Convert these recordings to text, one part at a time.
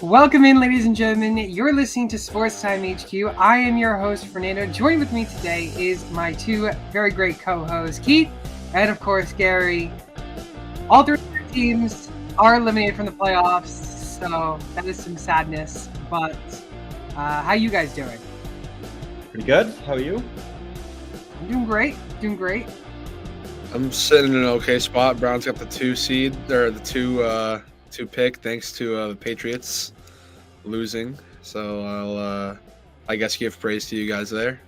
Welcome in, ladies and gentlemen. You're listening to Sports Time HQ. I am your host, Fernando. Joining with me today is my two very great co-hosts, Keith and, of course, Gary. All three teams are eliminated from the playoffs, so that is some sadness. But how you guys doing? Pretty good. How are you? I'm doing great. Doing great. I'm sitting in an okay spot. Browns got the 2 seed, or the two pick, thanks to the Patriots losing. So I guess give praise to you guys there.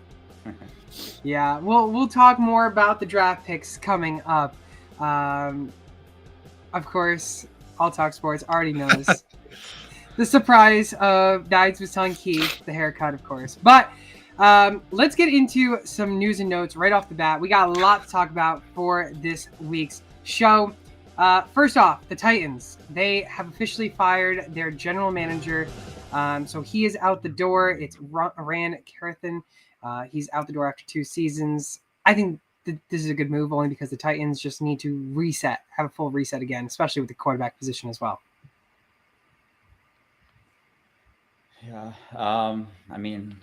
Yeah, we'll talk more about the draft picks coming up. Of course, All Talk Sports already knows the surprise of Dides was telling Keith, the haircut, of course. But let's get into some news and notes right off the bat. We got a lot to talk about for this week's show. First off, the Titans. They have officially fired their general manager. So he is out the door. It's Rand Carathan. He's out the door after 2 seasons. I think this is a good move only because the Titans just need to have a full reset again, especially with the quarterback position as well. Yeah. I mean,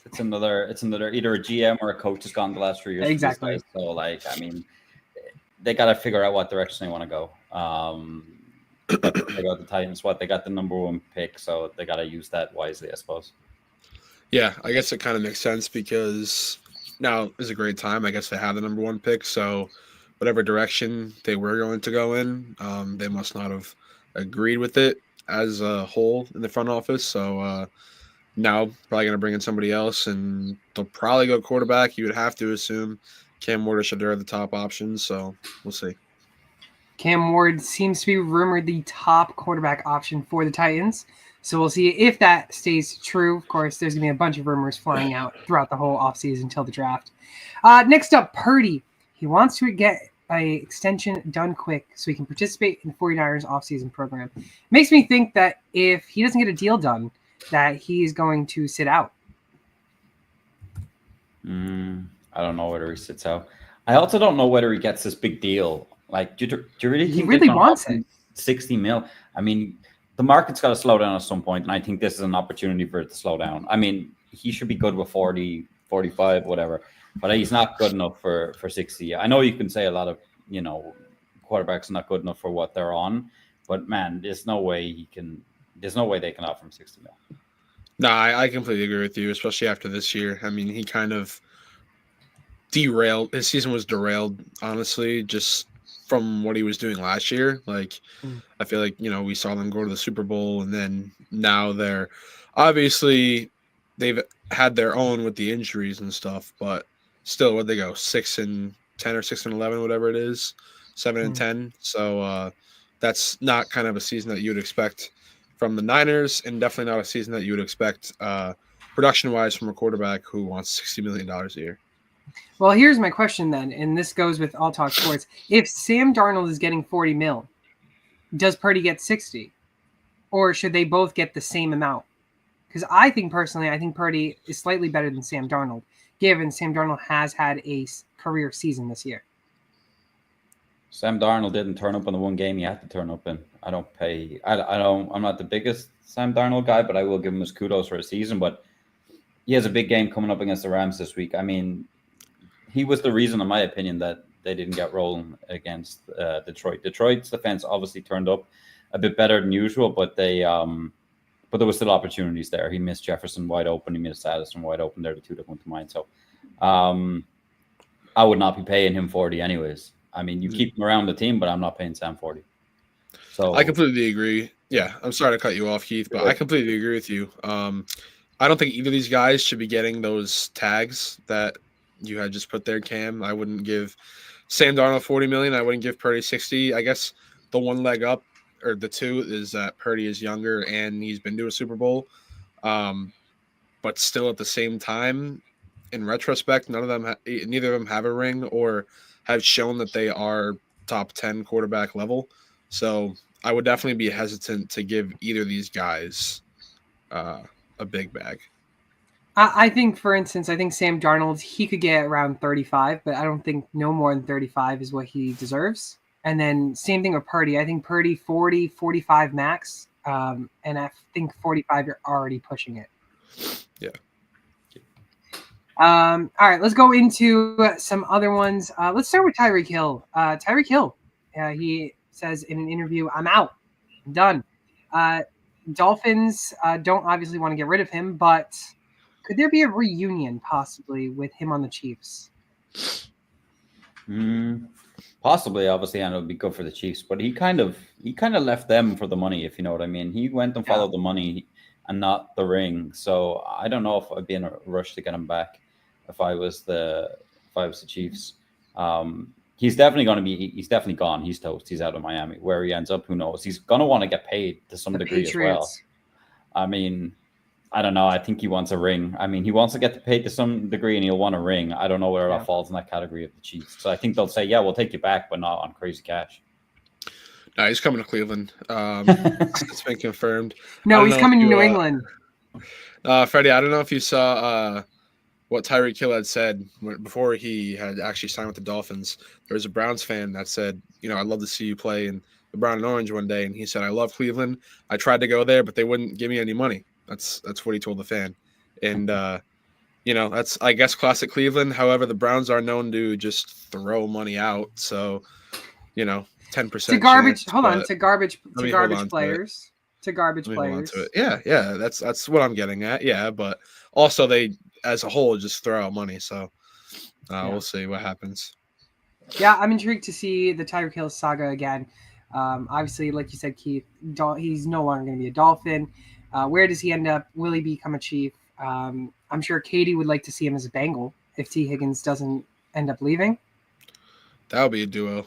it's another either a GM or a coach has gone the last 3 years. Exactly. So they got to figure out what direction they want to go. They got the Titans. They got the number 1 pick, so they got to use that wisely, I suppose. Yeah, I guess it kind of makes sense because now is a great time. I guess they have the number 1 pick, so whatever direction they were going to go in, they must not have agreed with it as a whole in the front office. So now probably going to bring in somebody else, and they'll probably go quarterback. You would have to assume Cam Ward or Shedeur are the top options, so we'll see. Cam Ward seems to be rumored the top quarterback option for the Titans. So we'll see if that stays true. Of course, there's going to be a bunch of rumors flying out throughout the whole offseason until the draft. Next up, Purdy. He wants to get an extension done quick so he can participate in the 49ers offseason program. Makes me think that if he doesn't get a deal done, that he's going to sit out. I don't know whether he sits out. I also don't know whether he gets this big deal. Like, do you really think he really wants it? 60 mil. I mean, the market's got to slow down at some point, and I think this is an opportunity for it to slow down. I mean, he should be good with 40, 45, whatever, but he's not good enough for 60. I know you can say a lot of, quarterbacks are not good enough for what they're on, but man, there's no way they can offer him 60 mil. No, I completely agree with you, especially after this year. I mean, he kind of derailed. His season was derailed, honestly, just from what he was doing last year. Like, I feel like, we saw them go to the Super Bowl, and then now they're obviously they've had their own with the injuries and stuff, but still, where'd they go? 6-10 or 6-11, whatever it is, 7-10. So that's not kind of a season that you would expect from the Niners, and definitely not a season that you would expect production-wise from a quarterback who wants $60 million a year. Well, here's my question then, and this goes with All Talk Sports. If Sam Darnold is getting 40 mil, does Purdy get 60? Or should they both get the same amount? Because I think Purdy is slightly better than Sam Darnold, given Sam Darnold has had a career season this year. Sam Darnold didn't turn up in the one game he had to turn up in. I'm not the biggest Sam Darnold guy, but I will give him his kudos for his season. But he has a big game coming up against the Rams this week. I mean, he was the reason, in my opinion, that they didn't get rolling against Detroit. Detroit's defense obviously turned up a bit better than usual, but there were still opportunities there. He missed Jefferson wide open. He missed Addison wide open. They're the two that come to mind. So I would not be paying him 40 anyways. I mean, you keep him around the team, but I'm not paying Sam 40. So I completely agree. Yeah, I'm sorry to cut you off, Keith, but I completely agree with you. I don't think either of these guys should be getting those tags that you had just put there, Cam. I wouldn't give Sam Darnold $40 million. I wouldn't give Purdy 60. I guess the one leg up, or the two, is that Purdy is younger and he's been to a Super Bowl. But still, at the same time, in retrospect, neither of them have a ring or have shown that they are top 10 quarterback level. So I would definitely be hesitant to give either of these guys a big bag. I think, for instance, Sam Darnold, he could get around 35, but I don't think no more than 35 is what he deserves. And then same thing with Purdy. I think Purdy 40, 45 max. and I think 45 you're already pushing it. Yeah. All right, let's go into some other ones. Let's start with Tyreek Hill. Tyreek Hill, he says in an interview, "I'm out, I'm done." Dolphins don't obviously want to get rid of him, but could there be a reunion possibly with him on the Chiefs? Possibly, obviously, and it would be good for the Chiefs. But he kind of left them for the money, if you know what I mean. He went and followed the money and not the ring. So I don't know if I'd be in a rush to get him back if I was the Chiefs. He's definitely going to be. He's definitely gone. He's toast. He's out of Miami. Where he ends up, who knows? He's going to want to get paid to some degree Patriots. as well. I mean, I don't know. I think he wants a ring. I mean, he wants to get paid to some degree, and he'll want a ring. I don't know where that falls in that category of the Chiefs. So I think they'll say, "Yeah, we'll take you back, but not on crazy cash." No, he's coming to Cleveland. It's been confirmed. No, he's coming to New England. Freddie, I don't know if you saw what Tyreek Hill had said before he had actually signed with the Dolphins. There was a Browns fan that said, "I'd love to see you play in the brown and orange one day." And he said, "I love Cleveland. I tried to go there, but they wouldn't give me any money." That's what he told the fan. And that's, I guess, classic Cleveland. However, the Browns are known to just throw money out. So, 10%. To garbage. Hold on. To garbage players. To garbage players. Yeah. That's what I'm getting at. Yeah, but also they, as a whole, just throw out money. So we'll see what happens. Yeah, I'm intrigued to see the Tyreek Hill saga again. Obviously, like you said, Keith, he's no longer going to be a Dolphin. Where does he end up? Will he become a Chief? I'm sure Katie would like to see him as a Bengal if T. Higgins doesn't end up leaving. That would be a duo.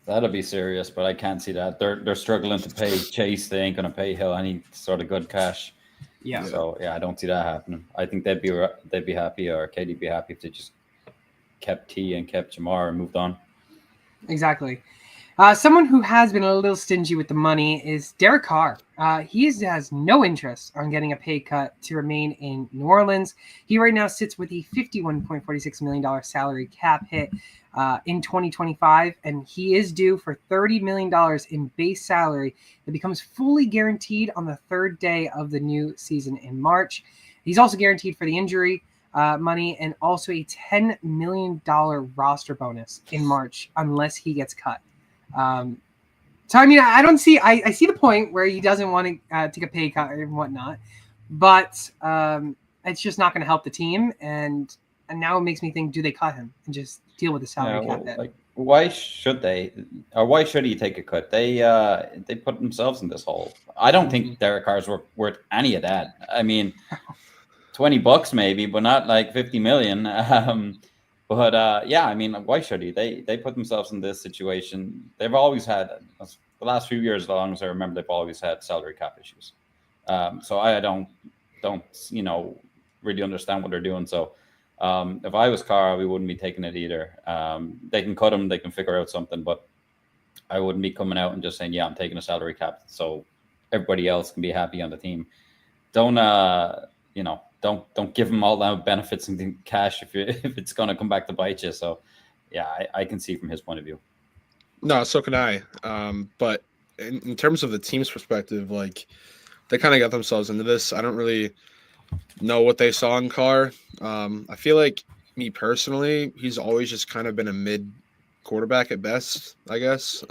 That'll be serious, but I can't see that. They're struggling to pay Chase. They ain't going to pay Hill any sort of good cash. Yeah. So I don't see that happening. I think they'd be happy, or Katie'd be happy if they just kept T and kept Jamar and moved on. Exactly. Someone who has been a little stingy with the money is Derek Carr. He has no interest on getting a pay cut to remain in New Orleans. He right now sits with a $51.46 million salary cap hit in 2025, and he is due for $30 million in base salary that becomes fully guaranteed on the third day of the new season in March. He's also guaranteed for the injury money and also a $10 million roster bonus in March unless he gets cut. So I mean, I don't see. I see the point where he doesn't want to take a pay cut and whatnot, but it's just not going to help the team. And now it makes me think: do they cut him and just deal with the salary cap? Like, why should they, or why should he take a cut? They put themselves in this hole. I don't think Derek Carr's worth any of that. I mean, $20 maybe, but not like 50 million. But I mean, why should he? They put themselves in this situation. They've always had, the last few years, as long as I remember, they've always had salary cap issues. So I don't really understand what they're doing. So if I was Carr, we wouldn't be taking it either. They can cut him, they can figure out something, but I wouldn't be coming out and just saying, I'm taking a salary cap so everybody else can be happy on the team. Don't give them all that benefits and cash if it's going to come back to bite you. So, I can see from his point of view. No, so can I. But in terms of the team's perspective, like, they kind of got themselves into this. I don't really know what they saw in Carr. I feel like, me personally, he's always just kind of been a mid quarterback at best, I guess.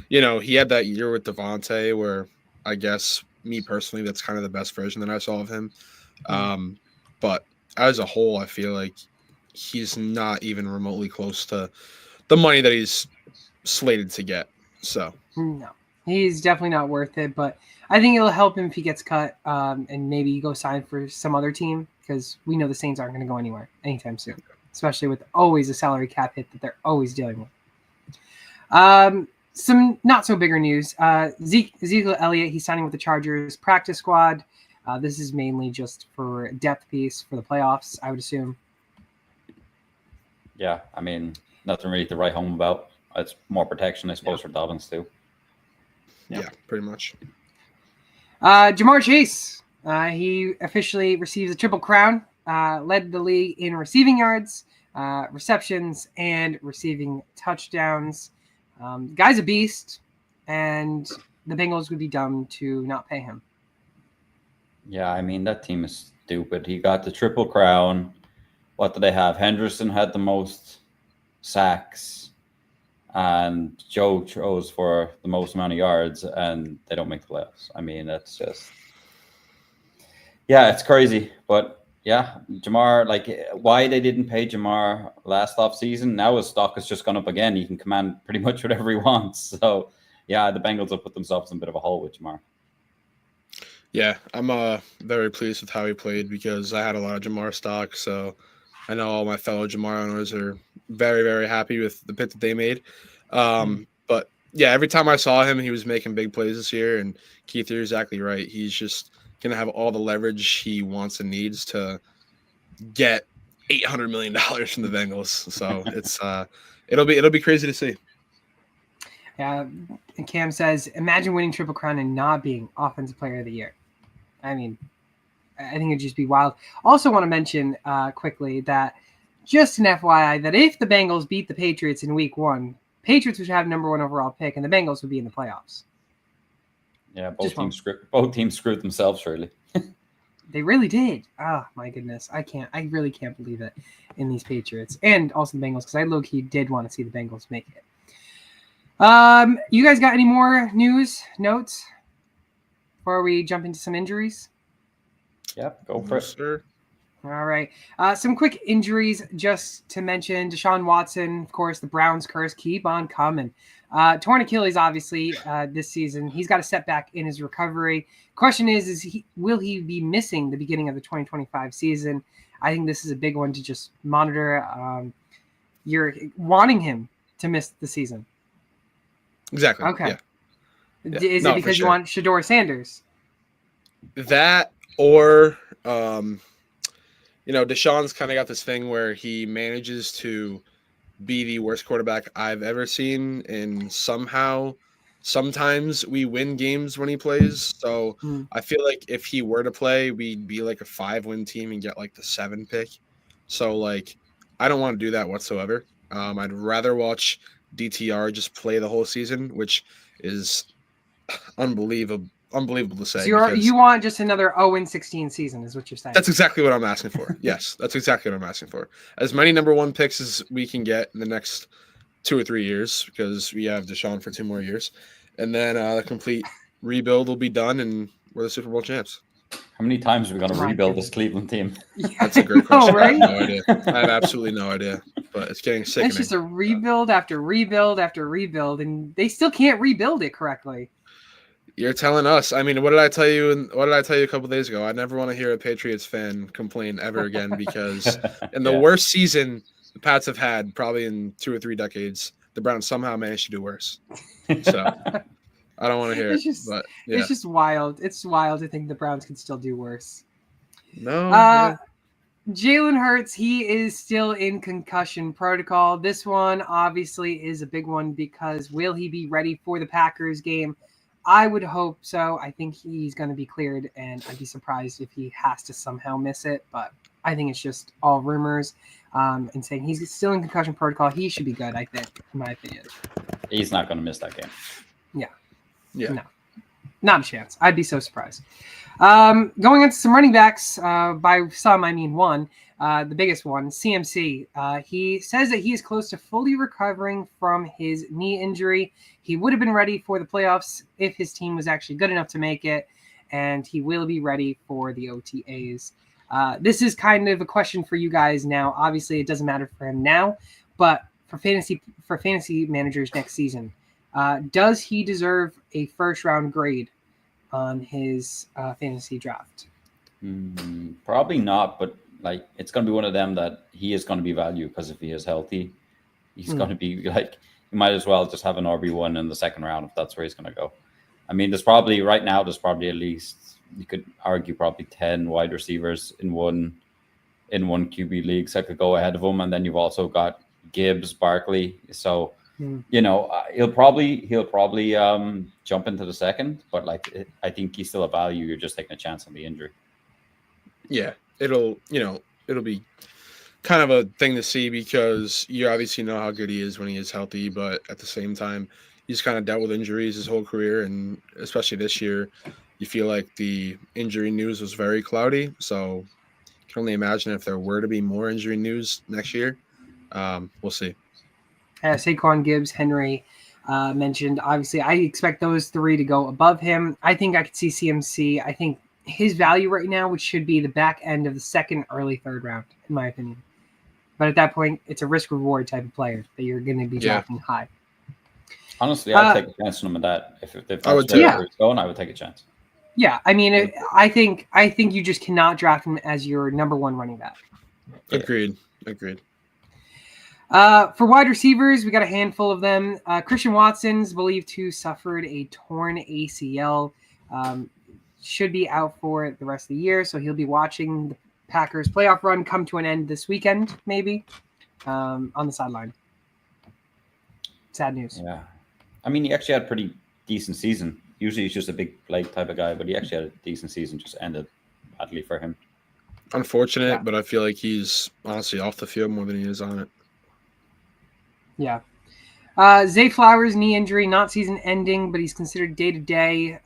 He had that year with Devontae where I guess, me personally, that's kind of the best version that I saw of him. But as a whole, I feel like he's not even remotely close to the money that he's slated to get. So no, he's definitely not worth it. But I think it'll help him if he gets cut, and maybe he goes sign for some other team, because we know the Saints aren't going to go anywhere anytime soon, especially with always a salary cap hit that they're always dealing with. Some not so bigger news. Ezekiel Elliott, he's signing with the Chargers practice squad. This is mainly just for depth piece for the playoffs, I would assume. Yeah, I mean, nothing really to write home about. It's more protection, I suppose, for Dobbins too. Yeah, pretty much. Jamar Chase, he officially receives a triple crown, led the league in receiving yards, receptions, and receiving touchdowns. Guy's a beast, and the Bengals would be dumb to not pay him. Yeah, I mean, that team is stupid. He got the Triple Crown. What do they have? Henderson had the most sacks, and Joe throws for the most amount of yards, and they don't make the playoffs. I mean, that's just... Yeah, it's crazy. But yeah, Jamar, like, why they didn't pay Jamar last offseason, now his stock has just gone up again. He can command pretty much whatever he wants. So yeah, the Bengals have put themselves in a bit of a hole with Jamar. Yeah, I'm very pleased with how he played because I had a lot of Jamar stock, so I know all my fellow Jamar owners are very, very happy with the pick that they made. But yeah, every time I saw him, he was making big plays this year, and Keith, you're exactly right. He's just gonna have all the leverage he wants and needs to get $800 million from the Bengals. So it's it'll be crazy to see. Yeah, and Cam says, imagine winning Triple Crown and not being Offensive Player of the Year. I mean, I think it'd just be wild. Also want to mention quickly that just an FYI that if the Bengals beat the Patriots in week 1, Patriots would have number 1 overall pick and the Bengals would be in the playoffs. Yeah, both teams screwed themselves, really. They really did. Oh, my goodness. I really can't believe it in these Patriots. And also the Bengals, because I low-key did want to see the Bengals make it. You guys got any more notes before we jump into some injuries? Yep, go for it. Sir. All right. Some quick injuries just to mention. Deshaun Watson, of course, the Browns curse keep on coming. Torn Achilles, obviously, this season. He's got a setback in his recovery. Question is will he be missing the beginning of the 2025 season? I think this is a big one to just monitor. You're wanting him to miss the season. Exactly. Okay. Yeah. Is it because you want Shedeur Sanders? That or, Deshaun's kind of got this thing where he manages to be the worst quarterback I've ever seen. And sometimes we win games when he plays. So I feel like if he were to play, we'd be like a 5-win team and get like the 7 pick. So like, I don't want to do that whatsoever. I'd rather watch DTR just play the whole season, which is unbelievable to say. So you want just another 0-16 season is what you're saying. That's exactly what I'm asking for. Yes, that's exactly what I'm asking for. As many number 1 picks as we can get in the next 2 or 3 years, because we have Deshaun for 2 more years. And then the complete rebuild will be done, and we're the Super Bowl champs. How many times are we going to rebuild this Cleveland team? Yeah, that's a great question. Right? I have no idea. I have absolutely no idea, but it's getting sickening. It's just a rebuild after rebuild after rebuild, and they still can't rebuild it correctly. You're telling us. I mean, what did I tell you? What did I tell you a couple days ago? I never want to hear a Patriots fan complain ever again, because in the worst season the Pats have had probably in 2 or 3 decades, the Browns somehow managed to do worse. So I don't want to hear it. But yeah. It's just wild. It's wild to think the Browns can still do worse. No. Jalen Hurts, he is still in concussion protocol. This one obviously is a big one because will he be ready for the Packers game? I would hope so. I think he's going to be cleared, and I'd be surprised if he has to somehow miss it. But I think it's just all rumors and saying he's still in concussion protocol. He should be good, I think, in my opinion. He's not going to miss that game. Yeah. No, not a chance. I'd be so surprised. Going into some running backs, by some, I mean one, the biggest one, CMC. He says that he is close to fully recovering from his knee injury. He would have been ready for the playoffs if his team was actually good enough to make it, and he will be ready for the OTAs. This is kind of a question for you guys now. Obviously, it doesn't matter for him now, but for fantasy managers next season, does he deserve a first-round grade on his fantasy draft? Probably not, but like it's going to be one of them that he is going to be valued because if he is healthy, he's going to be like, you might as well just have an RB1 in the second round if that's where he's going to go. I mean, there's probably at least, you could argue probably 10 wide receivers in one QB leagues that could go ahead of him, and then you've also got Gibbs, Barkley. So he'll probably jump into the second, but like I think he's still a value. You're just taking a chance on the injury. Yeah, it'll be kind of a thing to see because you obviously know how good he is when he is healthy, but at the same time, he's kind of dealt with injuries his whole career, and especially this year, you feel like the injury news was very cloudy. So I can only imagine if there were to be more injury news next year. We'll see. Saquon, Gibbs, Henry mentioned. Obviously, I expect those three to go above him. I think I could see CMC. I think his value right now, which should be the back end of the second, early third round, in my opinion. But at that point, it's a risk-reward type of player that you're going to be drafting high. Honestly, I'd take a chance on him with that. If that's I would where he's going, I would take a chance. Yeah, I mean, I think you just cannot draft him as your number one running back. Agreed. For wide receivers, we got a handful of them. Christian Watson's believed to suffered a torn ACL. Should be out for the rest of the year, so he'll be watching the Packers playoff run come to an end this weekend, maybe, on the sideline. Sad news. Yeah. I mean, he actually had a pretty decent season. Usually he's just a big play type of guy, but he actually had a decent season, just ended badly for him. Unfortunate, but I feel like he's honestly off the field more than he is on it. Yeah. Zay Flowers, knee injury, not season ending, but he's considered day-to-day.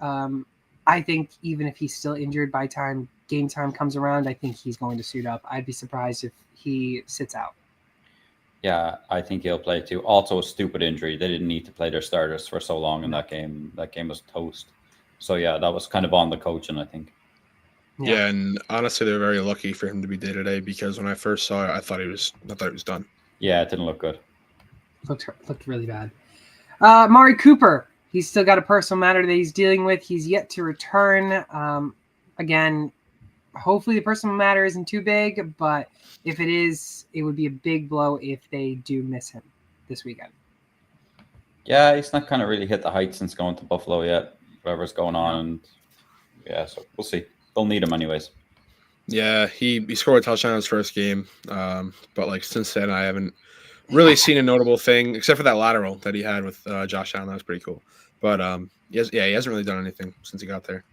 I think even if he's still injured by time game time comes around, I think he's going to suit up. I'd be surprised if he sits out. Yeah, I think he'll play too. Also, a stupid injury. They didn't need to play their starters for so long in that game. That game was toast. So, yeah, that was kind of on the coaching, I think. Yeah, and honestly, they're very lucky for him to be day-to-day because when I first saw it, I thought he was done. Yeah, it didn't look good. Looked really bad. Amari Cooper, he's still got a personal matter that he's dealing with. He's yet to return. Again, hopefully the personal matter isn't too big, but if it is, it would be a big blow if they do miss him this weekend. Yeah, he's not kind of really hit the heights since going to Buffalo yet. Whatever's going on, and yeah, so we'll see. They'll need him anyways. Yeah, he scored a touchdown in his first game, but like since then, I haven't really seen a notable thing except for that lateral that he had with Josh Allen. That was pretty cool. But he hasn't really done anything since he got there.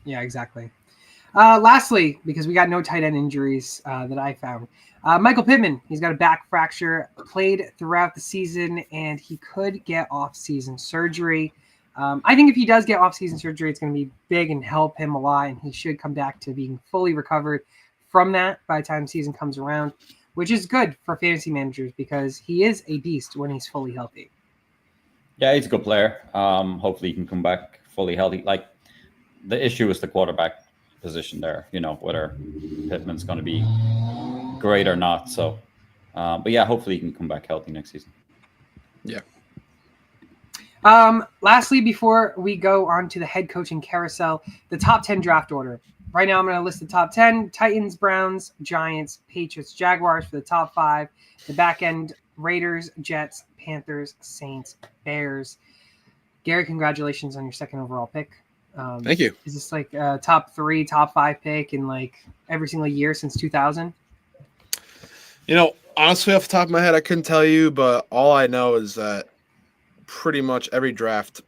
Yeah, exactly. Lastly, because we got no tight end injuries that I found, Michael Pittman, he's got a back fracture, played throughout the season, and he could get off-season surgery. I think if he does get off-season surgery, it's going to be big and help him a lot, and he should come back to being fully recovered from that by the time season comes around, which is good for fantasy managers because he is a beast when he's fully healthy. Yeah, he's a good player. Hopefully he can come back fully healthy. Like, the issue is the quarterback position there, whether Pittman's going to be great or not. So, but yeah, hopefully he can come back healthy next season. Yeah. Lastly, before we go on to the head coaching carousel, the top 10 draft order. Right now, I'm going to list the top 10: Titans, Browns, Giants, Patriots, Jaguars for the top 5. The back end: Raiders, Jets, Panthers, Saints, Bears. Gary, congratulations on your second overall pick. Thank you. Is this like a top 3, top 5 pick in like every single year since 2000? Honestly, off the top of my head, I couldn't tell you, but all I know is that pretty much every draft,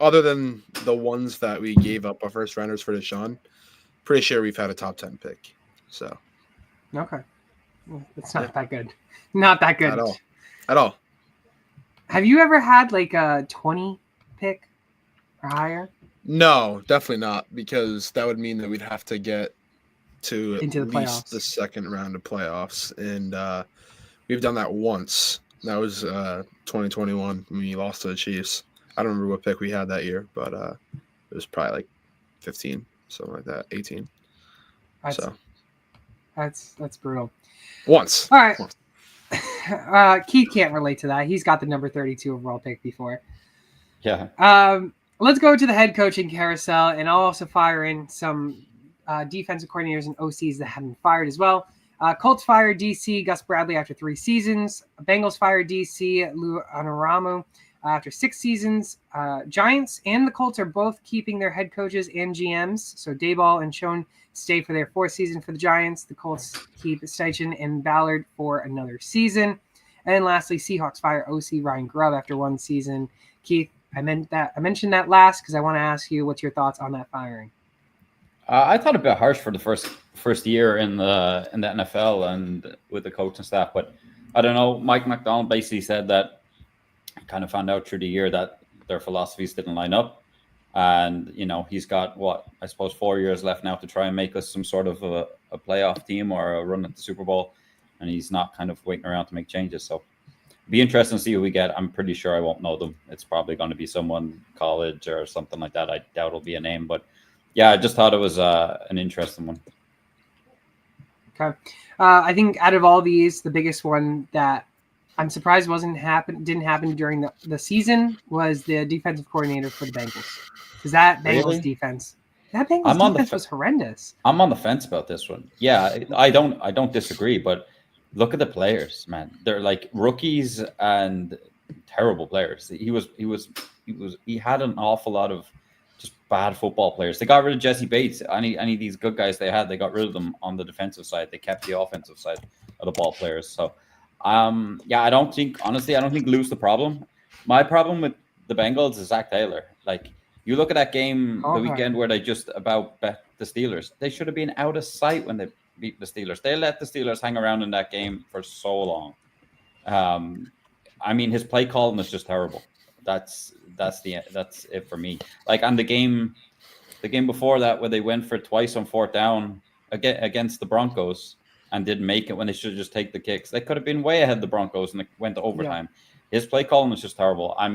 other than the ones that we gave up our first rounders for Deshaun, pretty sure we've had a top 10 pick. So, okay, it's not that good. Not that good at all. Have you ever had like a 20 pick or higher? No, definitely not, because that would mean that we'd have to get to at Into the least playoffs. the second round of playoffs, and we've done that once. That was 2021 when we lost to the Chiefs. I don't remember what pick we had that year, but it was probably like 15, something like that, 18. That's brutal. Once. All right. Keith can't relate to that. He's got the number 32 overall pick before. Yeah. Let's go to the head coaching carousel, and I'll also fire in some defensive coordinators and OCs that haven't fired as well. Colts fired DC Gus Bradley after 3 seasons. Bengals fired DC Lou Anarumo after 6 seasons. Giants and the Colts are both keeping their head coaches and GMs. So Dayball and Schoen stay for their 4th season for the Giants. The Colts keep Steichen and Ballard for another season. And then lastly, Seahawks fire OC Ryan Grubb after 1 season. Keith, I mentioned that last because I want to ask you what's your thoughts on that firing. I thought a bit harsh for the first first year in the NFL and with the coaching staff. But I don't know. Mike McDonald basically said that kind of found out through the year that their philosophies didn't line up. And, he's got I suppose 4 years left now to try and make us some sort of a playoff team or a run at the Super Bowl. And he's not kind of waiting around to make changes. So be interesting to see who we get. I'm pretty sure I won't know them. It's probably going to be someone college or something like that. I doubt it'll be a name, but yeah, I just thought it was an interesting one. Okay. I think out of all these, the biggest one that I'm surprised didn't happen during the season was the defensive coordinator for the Bengals. Because that Bengals defense was horrendous. I'm on the fence about this one. Yeah, I don't disagree, but look at the players, man. They're like rookies and terrible players. He had an awful lot of just bad football players. They got rid of Jesse Bates. Any of these good guys they had, they got rid of them on the defensive side. They kept the offensive side of the ball players. So, I don't think Lou's the problem. My problem with the Bengals is Zach Taylor. Like, you look at that game the weekend where they just about bet the Steelers. They should have been out of sight when they beat the Steelers. They let the Steelers hang around in that game for so long. His play calling is just terrible. That's it for me. Like on the game before that, where they went for twice on fourth down against the Broncos and didn't make it when they should just take the kicks. They could have been way ahead of the Broncos and it went to overtime. Yeah. His play calling is just terrible. I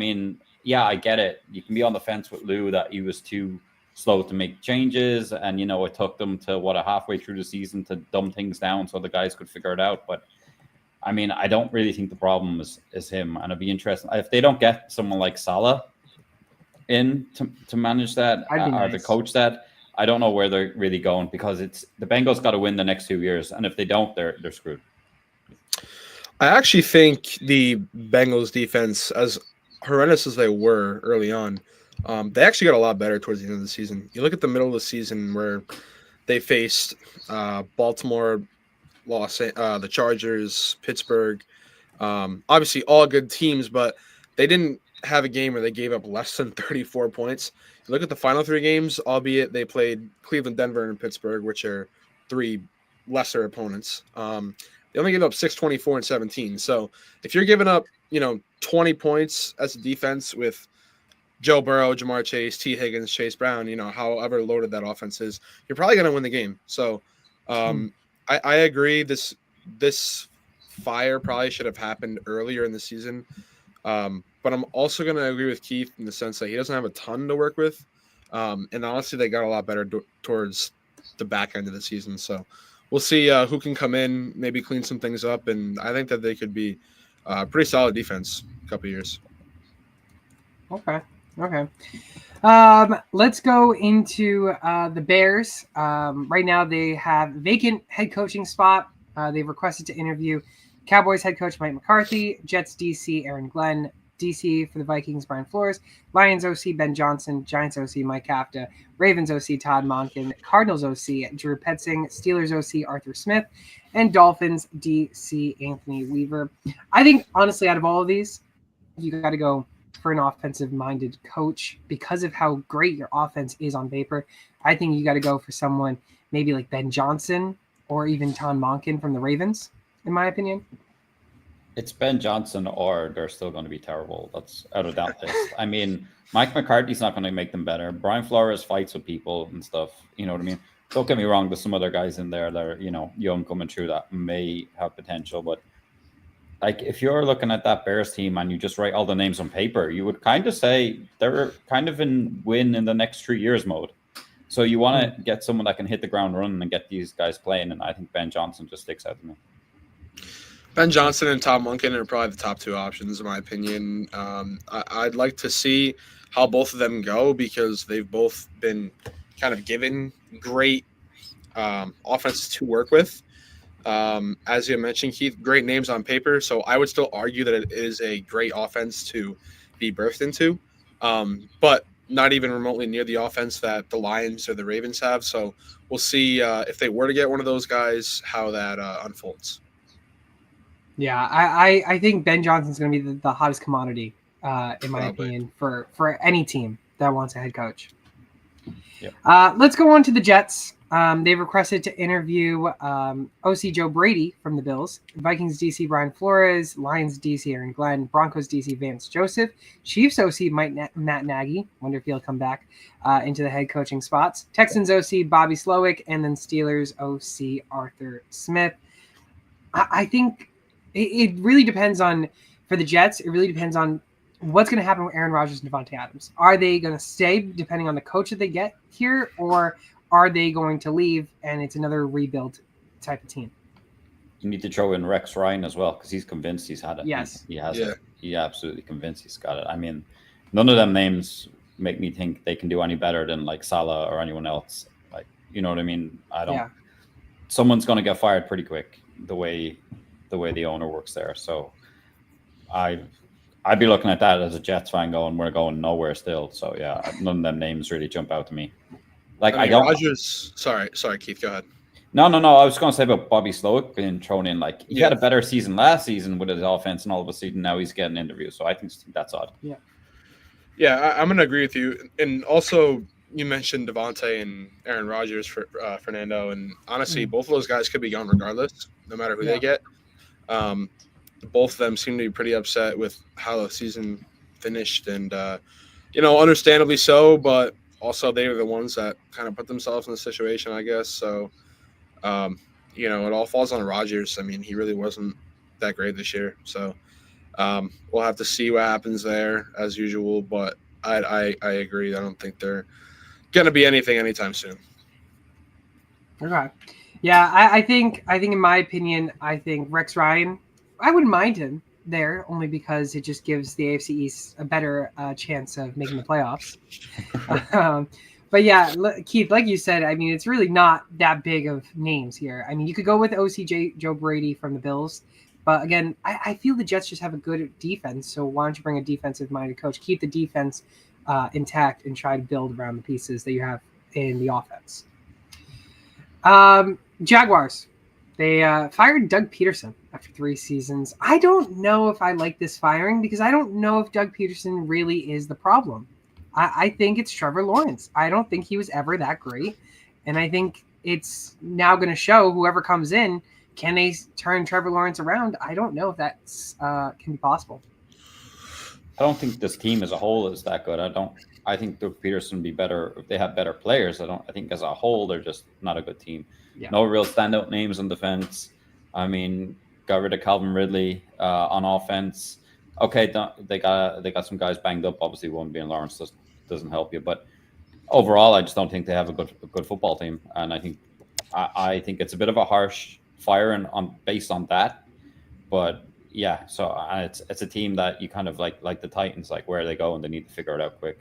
get it. You can be on the fence with Lou that he was too slow to make changes, and it took them to halfway through the season to dumb things down so the guys could figure it out. But I don't really think the problem is him, and it'd be interesting if they don't get someone like Salah in to manage that or to coach that. I don't know where they're really going, because it's the Bengals got to win the next 2 years, and if they don't, they're screwed. I actually think the Bengals defense, as horrendous as they were early on, they actually got a lot better towards the end of the season. You look at the middle of the season where they faced Baltimore, the Chargers, Pittsburgh. Obviously, all good teams, but they didn't have a game where they gave up less than 34 points. You look at the final 3 games, albeit they played Cleveland, Denver, and Pittsburgh, which are 3 lesser opponents. They only gave up 6, 24, and 17. So if you're giving up, 20 points as a defense with Joe Burrow, Jamar Chase, T. Higgins, Chase Brown, however loaded that offense is, you're probably going to win the game. So I agree. This fire probably should have happened earlier in the season. But I'm also going to agree with Keith in the sense that he doesn't have a ton to work with. And honestly, they got a lot better towards the back end of the season. So we'll see who can come in, maybe clean some things up. And I think that they could be pretty solid defense a couple of years. Okay. Let's go into the Bears. Right now they have vacant head coaching spot. They've requested to interview Cowboys head coach Mike McCarthy, Jets DC Aaron Glenn, DC for the Vikings Brian Flores, Lions OC Ben Johnson, Giants OC Mike Kafka, Ravens OC Todd Monken, Cardinals OC Drew Petzing, Steelers OC Arthur Smith, and Dolphins DC Anthony Weaver. I think honestly, out of all of these, you got to go for an offensive-minded coach because of how great your offense is on paper. I think you got to go for someone maybe like Ben Johnson or even Todd Monken from the Ravens, in my opinion. It's Ben Johnson or they're still going to be terrible. That's out of that list. Mike McCarthy's not going to make them better. Brian Flores fights with people and stuff. You know what I mean? Don't get me wrong. There's some other guys in there that are, young coming through that may have potential. But like, if you're looking at that Bears team and you just write all the names on paper, you would kind of say they're kind of in win in the next 3 years mode. So you want to get someone that can hit the ground running and get these guys playing. And I think Ben Johnson just sticks out to me. Ben Johnson and Todd Monken are probably the top 2 options, in my opinion. I'd like to see how both of them go because they've both been kind of given great offenses to work with. As you mentioned, Keith, great names on paper. So I would still argue that it is a great offense to be birthed into, but not even remotely near the offense that the Lions or the Ravens have. So we'll see if they were to get one of those guys, how that unfolds. Yeah, I think Ben Johnson's going to be the hottest commodity, in my opinion, for any team that wants a head coach. Yep. Let's go on to the Jets. They've requested to interview OC Joe Brady from the Bills, Vikings DC Brian Flores, Lions DC Aaron Glenn, Broncos DC Vance Joseph, Chiefs OC Matt Nagy. Wonder if he'll come back into the head coaching spots. Texans OC Bobby Slowick, and then Steelers OC Arthur Smith. I think it really depends on, for the Jets, it really depends on what's going to happen with Aaron Rodgers and Devontae Adams. Are they going to stay depending on the coach that they get here, or are they going to leave and it's another rebuild type of team? You need to throw in Rex Ryan as well, because he's convinced he's had it. Yes. He has it. He's absolutely convinced he's got it. I mean, none of them names make me think they can do any better than like Salah or anyone else. Like, you know what I mean? I don't. Yeah. Someone's going to get fired pretty quick the way the owner works there. So I'd be looking at that as a Jets fan going, we're going nowhere still. So yeah, none of them names really jump out to me. Like I don't. Rodgers. Sorry, Keith. Go ahead. No. I was going to say about Bobby Slowick being thrown in. Like he had a better season last season with his offense, and all of a sudden now he's getting interviews. So I think that's odd. Yeah, I'm going to agree with you. And also, you mentioned Devontae and Aaron Rodgers for Fernando, and honestly, both of those guys could be gone regardless, no matter who they get. Both of them seem to be pretty upset with how the season finished, and understandably so. But also, they were the ones that kind of put themselves in the situation, I guess. So, it all falls on Rodgers. I mean, he really wasn't that great this year. So, we'll have to see what happens there as usual. But I agree. I don't think they're going to be anything anytime soon. Okay. Yeah, I think in my opinion, I think Rex Ryan, I wouldn't mind him there only because it just gives the AFC East a better chance of making the playoffs. But yeah, Keith, like you said, I mean, it's really not that big of names here. I mean, you could go with OC Joe Brady from the Bills, but again, I feel the Jets just have a good defense. So why don't you bring a defensive-minded coach, keep the defense intact, and try to build around the pieces that you have in the offense. Jaguars. They fired Doug Peterson after 3 seasons. I don't know if I like this firing because I don't know if Doug Peterson really is the problem. I think it's Trevor Lawrence. I don't think he was ever that great. And I think it's now going to show whoever comes in, can they turn Trevor Lawrence around? I don't know if that's can be possible. I don't think this team as a whole is that good. I think Doug Peterson would be better if they have better players. I think as a whole, they're just not a good team. Yeah. No real standout names on defense. I mean, got rid of Calvin Ridley on offense. Okay, they got some guys banged up. Obviously, one being Lawrence doesn't help you. But overall, I just don't think they have a good football team. And I think it's a bit of a harsh firing based on that. But yeah, so it's a team that you kind of like the Titans, like where they go and they need to figure it out quick.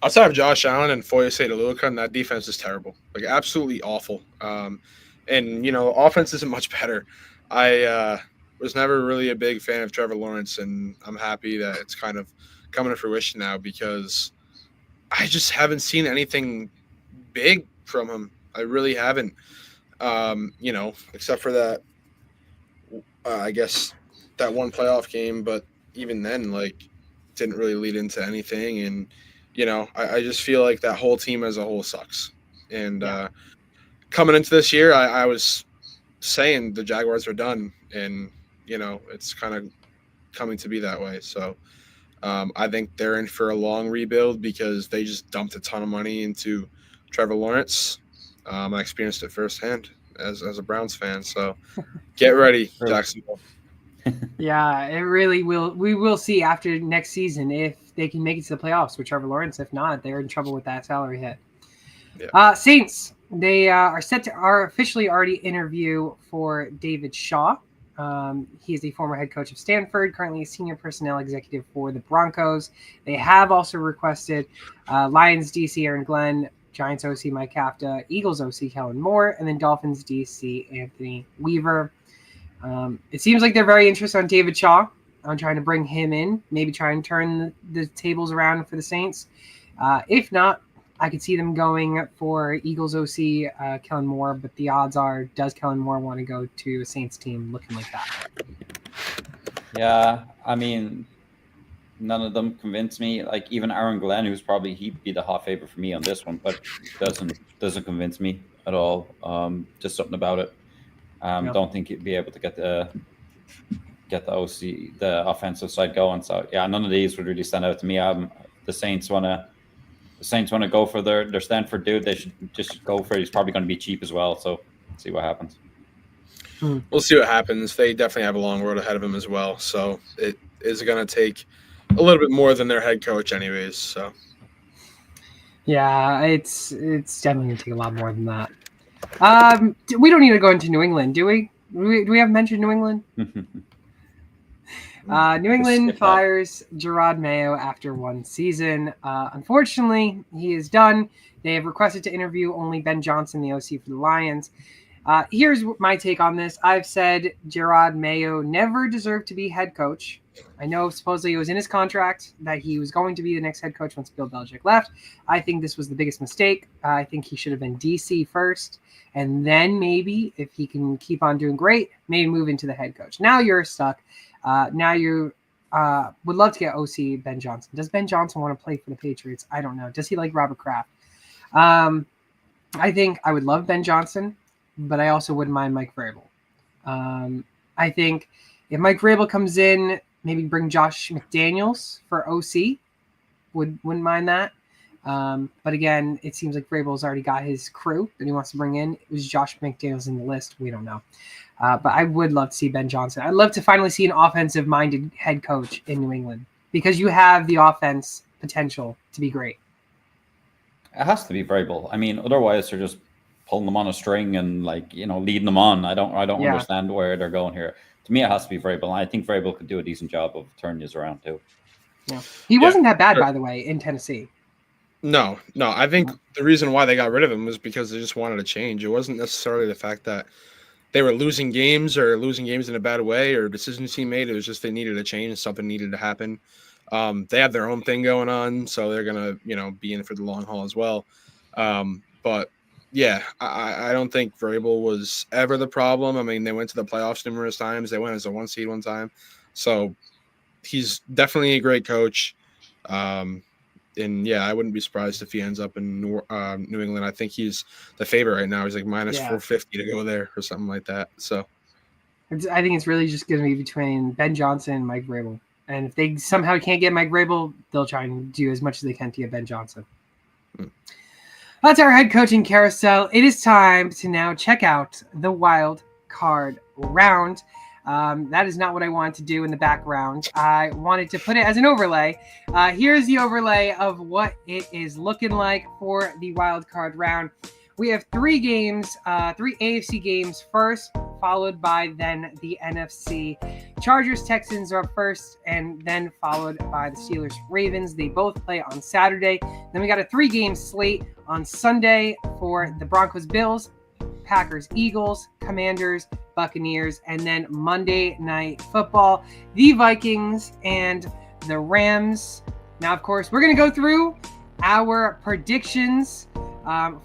Outside of Josh Allen and Foyesade Aluakun, that defense is terrible, like absolutely awful. And offense isn't much better. I was never really a big fan of Trevor Lawrence, and I'm happy that it's kind of coming to fruition now because I just haven't seen anything big from him. I really haven't, except for that, I guess that one playoff game, but even then, didn't really lead into anything. And, I just feel like that whole team as a whole sucks. And coming into this year, I was saying the Jaguars are done, and, it's kind of coming to be that way. So I think they're in for a long rebuild because they just dumped a ton of money into Trevor Lawrence. I experienced it firsthand as a Browns fan. So get ready, Jacksonville. Yeah, it really will. We will see after next season if they can make it to the playoffs with Trevor Lawrence. If not, they're in trouble with that salary hit. Yeah. Saints, they are officially already interview for David Shaw. He is a former head coach of Stanford, currently a senior personnel executive for the Broncos. They have also requested Lions DC Aaron Glenn, Giants OC Mike Kafka, Eagles OC Kellen Moore, and then Dolphins DC Anthony Weaver. It seems like they're very interested on David Shaw, on trying to bring him in, maybe try and turn the tables around for the Saints. If not, I could see them going for Eagles OC Kellen Moore, but the odds are, does Kellen Moore want to go to a Saints team looking like that? Yeah, I mean, none of them convince me. Like even Aaron Glenn, he'd be the hot favorite for me on this one, but doesn't convince me at all. Just something about it. Yeah. Don't think he'd be able to get the the offensive side going. So yeah, none of these would really stand out to me. The Saints wanna go for their Stanford dude. They should just go for it. He's probably going to be cheap as well. So see what happens. We'll see what happens. They definitely have a long road ahead of them as well. So it is going to take a little bit more than their head coach, anyways. So yeah, it's definitely going to take a lot more than that. We don't need to go into New England, do we? Do we have mentioned New England? New England fires Gerard Mayo after one season. Unfortunately, he is done. They have requested to interview only Ben Johnson, the OC for the Lions. Here's my take on this. I've said Gerard Mayo never deserved to be head coach. I know supposedly it was in his contract that he was going to be the next head coach once Bill Belichick left. I think this was the biggest mistake. I think he should have been DC first, and then maybe if he can keep on doing great, maybe move into the head coach. Now you're stuck. Now you would love to get OC Ben Johnson. Does Ben Johnson want to play for the Patriots? I don't know. Does he like Robert Kraft? I think I would love Ben Johnson, but I also wouldn't mind Mike Vrabel. I think if Mike Vrabel comes in, maybe bring Josh McDaniels for OC. Wouldn't mind that. But again, it seems like Vrabel's already got his crew that he wants to bring in. It was Josh McDaniels in the list. We don't know. But I would love to see Ben Johnson. I'd love to finally see an offensive-minded head coach in New England because you have the offense potential to be great. It has to be Vrabel. I mean, otherwise they're just pulling them on a string and leading them on. I don't understand where they're going here. To me, it has to be Vrabel. And I think Vrabel could do a decent job of turning this around too. Yeah, he wasn't that bad, by the way, in Tennessee. No. I think the reason why they got rid of him was because they just wanted a change. It wasn't necessarily the fact that they were losing games in a bad way or decisions he made. It was just they needed a change. Something needed to happen. They have their own thing going on, so they're going to, be in for the long haul as well. But yeah, I don't think Vrabel was ever the problem. I mean, they went to the playoffs numerous times. They went as a 1 seed one time. So he's definitely a great coach. And yeah, I wouldn't be surprised if he ends up in New England. I think he's the favorite right now. He's like minus 450 to go there or something like that. So I think it's really just going to be between Ben Johnson and Mike Vrabel. And if they somehow can't get Mike Vrabel, they'll try and do as much as they can to get Ben Johnson. That's our head coaching carousel. It is time to now check out the wild card round. That is not what I wanted to do in the background. I wanted to put it as an overlay. Here's the overlay of what it is looking like for the wild card round. We have 3 games, 3 AFC games first, followed by then the NFC. Chargers, Texans are up first, and then followed by the Steelers, Ravens. They both play on Saturday. Then we got a 3-game slate on Sunday for the Broncos, Bills, Packers, Eagles, Commanders, Buccaneers, and then Monday Night Football, the Vikings and the Rams. Now, of course, we're going to go through our predictions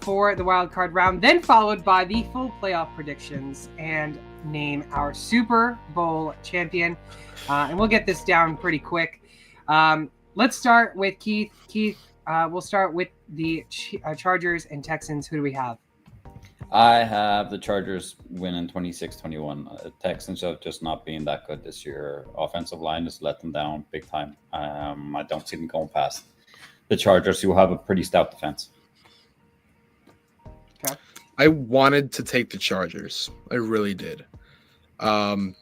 for the wild card round, then followed by the full playoff predictions and name our Super Bowl champion. And we'll get this down pretty quick. Let's start with Keith. Keith, we'll start with the Chargers and Texans. Who do we have? I have the Chargers winning 26-21. Texans have just not been that good this year. Offensive line has let them down big time. I don't see them going past the Chargers, who have a pretty stout defense. Okay. I wanted to take the Chargers. I really did. But,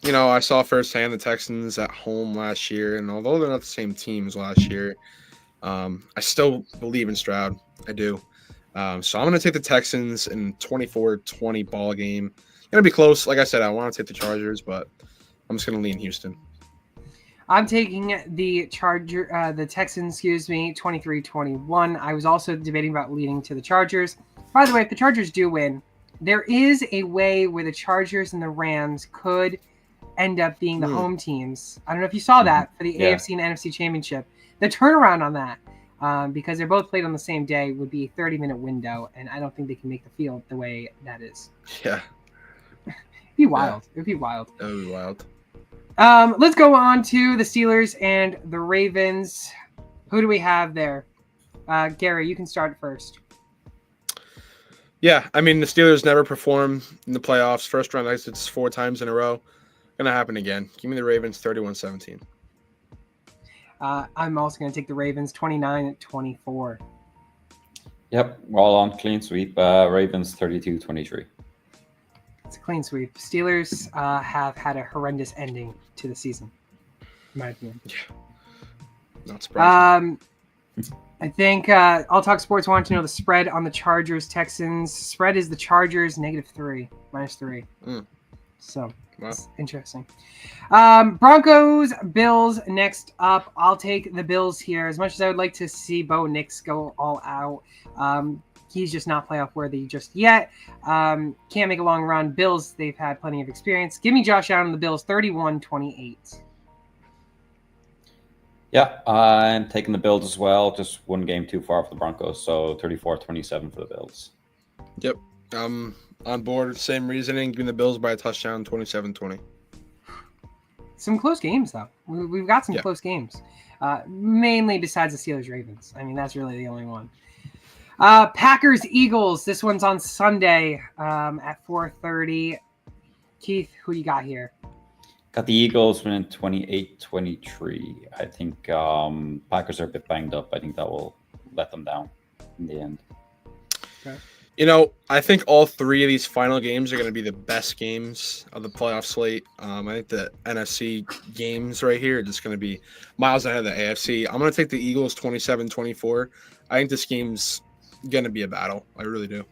I saw firsthand the Texans at home last year, and although they're not the same team as last year, I still believe in Stroud. I do. So I'm going to take the Texans in 24-20 ball game. Going to be close. Like I said, I want to take the Chargers, but I'm just going to lean Houston. I'm taking the Texans, 23-21. I was also debating about leaning to the Chargers. By the way, if the Chargers do win, there is a way where the Chargers and the Rams could end up being the home teams. I don't know if you saw that for the AFC and NFC Championship. The turnaround on that, because they're both played on the same day, would be a 30-minute window, and I don't think they can make the field the way that is. Yeah. It'd be wild. Yeah. It'd be wild. That would be wild. Let's go on to the Steelers and the Ravens. Who do we have there? Gary, you can start first. Yeah, I mean, the Steelers never perform in the playoffs. First round exits 4 times in a row. Going to happen again. Give me the Ravens 31-17. I'm also going to take the Ravens 29-24. Yep, we're all on clean sweep. Ravens 32-23. It's a clean sweep. Steelers have had a horrendous ending to the season, in my opinion. Yeah, not surprising. I think All Talk Sports want to know the spread on the Chargers-Texans. Spread is the Chargers -3, -3. So that's interesting. Broncos-Bills next up. I'll take the Bills here. As much as I would like to see Bo Nix go all out, he's just not playoff worthy just yet. Can't make a long run. Bills, they've had plenty of experience. Give me Josh Allen and the Bills 31-28. Yeah, I'm taking the Bills as well. Just one game too far for the Broncos, so 34-27 for the Bills. Yep, on board. Same reasoning. Give me the Bills by a touchdown, 27-20. Some close games, though. We've got some close games. Mainly besides the Steelers-Ravens. I mean, that's really the only one. Packers-Eagles. This one's on Sunday at 4:30. Keith, who you got here? Got the Eagles winning 28-23. I think Packers are a bit banged up. I think that will let them down in the end. Okay. I think all 3 of these final games are going to be the best games of the playoff slate. I think the NFC games right here are just going to be miles ahead of the AFC. I'm going to take the Eagles 27-24. I think this game's going to be a battle. I really do.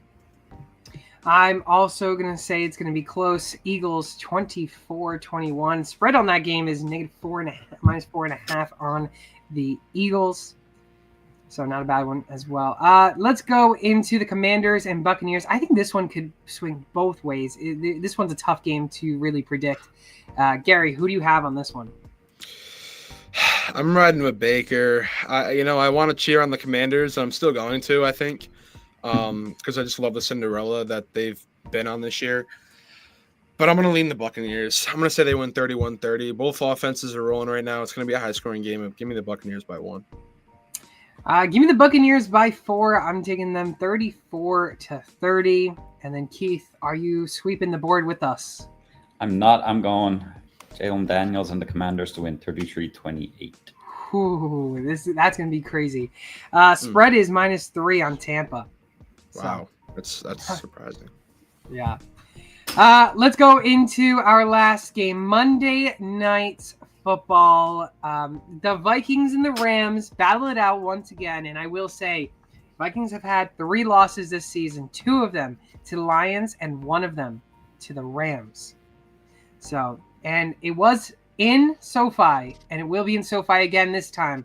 I'm also going to say it's going to be close. Eagles 24-21. Spread on that game is -4.5 on the Eagles. So not a bad one as well. Let's go into the Commanders and Buccaneers. I think this one could swing both ways. This one's a tough game to really predict. Gary, who do you have on this one? I'm riding with Baker. I want to cheer on the Commanders. I'm still going to, I think. Because I just love the Cinderella that they've been on this year. But I'm going to lean the Buccaneers. I'm going to say they win 31-30. Both offenses are rolling right now. It's going to be a high-scoring game. Give me the Buccaneers by 1. Give me the Buccaneers by 4. I'm taking them 34-30. And then, Keith, are you sweeping the board with us? I'm not. I'm going Jalen Daniels and the Commanders to win 33-28. Ooh, that's going to be crazy. Spread is -3 on Tampa. Wow, that's surprising. Yeah. Let's go into our last game, Monday Night Football. The Vikings and the Rams battle it out once again, and I will say, Vikings have had 3 losses this season, 2 of them to the Lions and 1 of them to the Rams. So, and it was in SoFi, and it will be in SoFi again this time.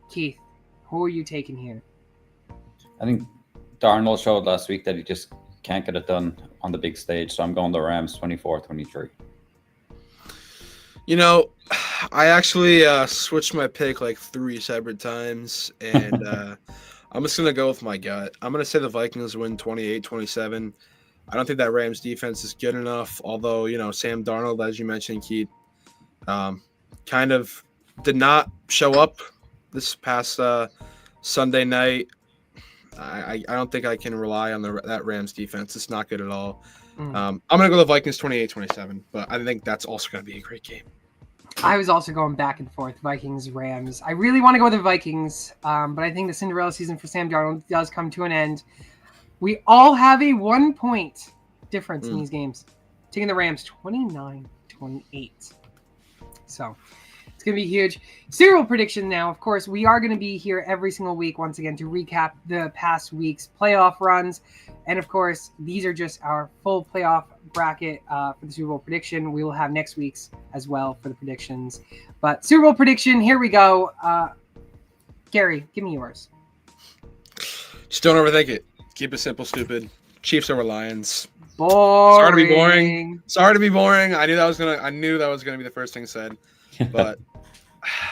Keith, who are you taking here? I think Darnold showed last week that he just can't get it done on the big stage, so I'm going the Rams 24-23. I actually switched my pick like 3 separate times, and I'm just going to go with my gut. I'm going to say the Vikings win 28-27. I don't think that Rams defense is good enough, although, Sam Darnold, as you mentioned, Keith, kind of did not show up this past Sunday night. I don't think I can rely on that Rams defense. It's not good at all. I'm going to go the Vikings 28-27, but I think that's also going to be a great game. I was also going back and forth, Vikings-Rams. I really want to go with the Vikings, but I think the Cinderella season for Sam Darnold does come to an end. We all have a 1-point difference in these games. Taking the Rams 29-28. So it's going to be huge. Super Bowl prediction now. Of course, we are going to be here every single week once again to recap the past week's playoff runs. And of course, these are just our full playoff bracket for the Super Bowl prediction. We will have next week's as well for the predictions. But Super Bowl prediction, here we go. Gary, give me yours. Just don't overthink it. Keep it simple, stupid. Chiefs over Lions. Boring. Sorry to be boring. I knew that was gonna be the first thing said, but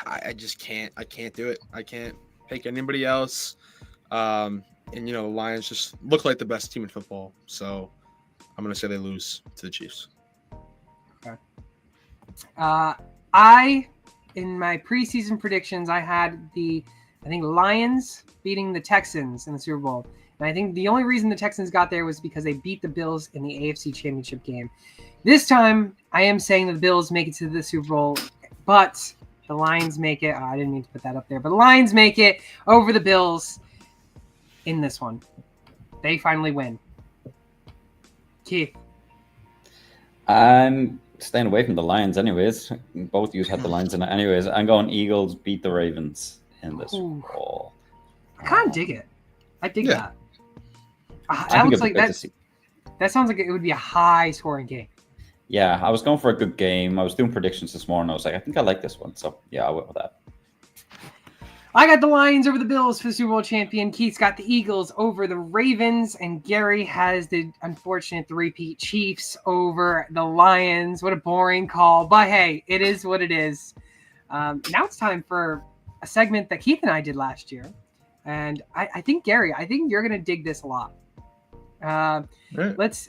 I just can't. I can't do it. I can't pick anybody else. And the Lions just look like the best team in football. So I'm gonna say they lose to the Chiefs. Okay. In my preseason predictions, I had I think Lions beating the Texans in the Super Bowl. And I think the only reason the Texans got there was because they beat the Bills in the AFC Championship game. This time, I am saying that the Bills make it to the Super Bowl, but the Lions make it. Oh, I didn't mean to put that up there, but the Lions make it over the Bills in this one. They finally win. Keith. I'm staying away from the Lions anyways. Both of you had the Lions in it anyways. I'm going Eagles beat the Ravens in this Bowl. I kind of dig it. I dig that. That looks like that sounds like it would be a high-scoring game. Yeah, I was going for a good game. I was doing predictions this morning. I was like, I think I like this one. So, yeah, I went with that. I got the Lions over the Bills for the Super Bowl champion. Keith's got the Eagles over the Ravens. And Gary has the unfortunate three-peat Chiefs over the Lions. What a boring call. But, hey, it is what it is. Now it's time for a segment that Keith and I did last year. And I think, Gary, you're going to dig this a lot. Right.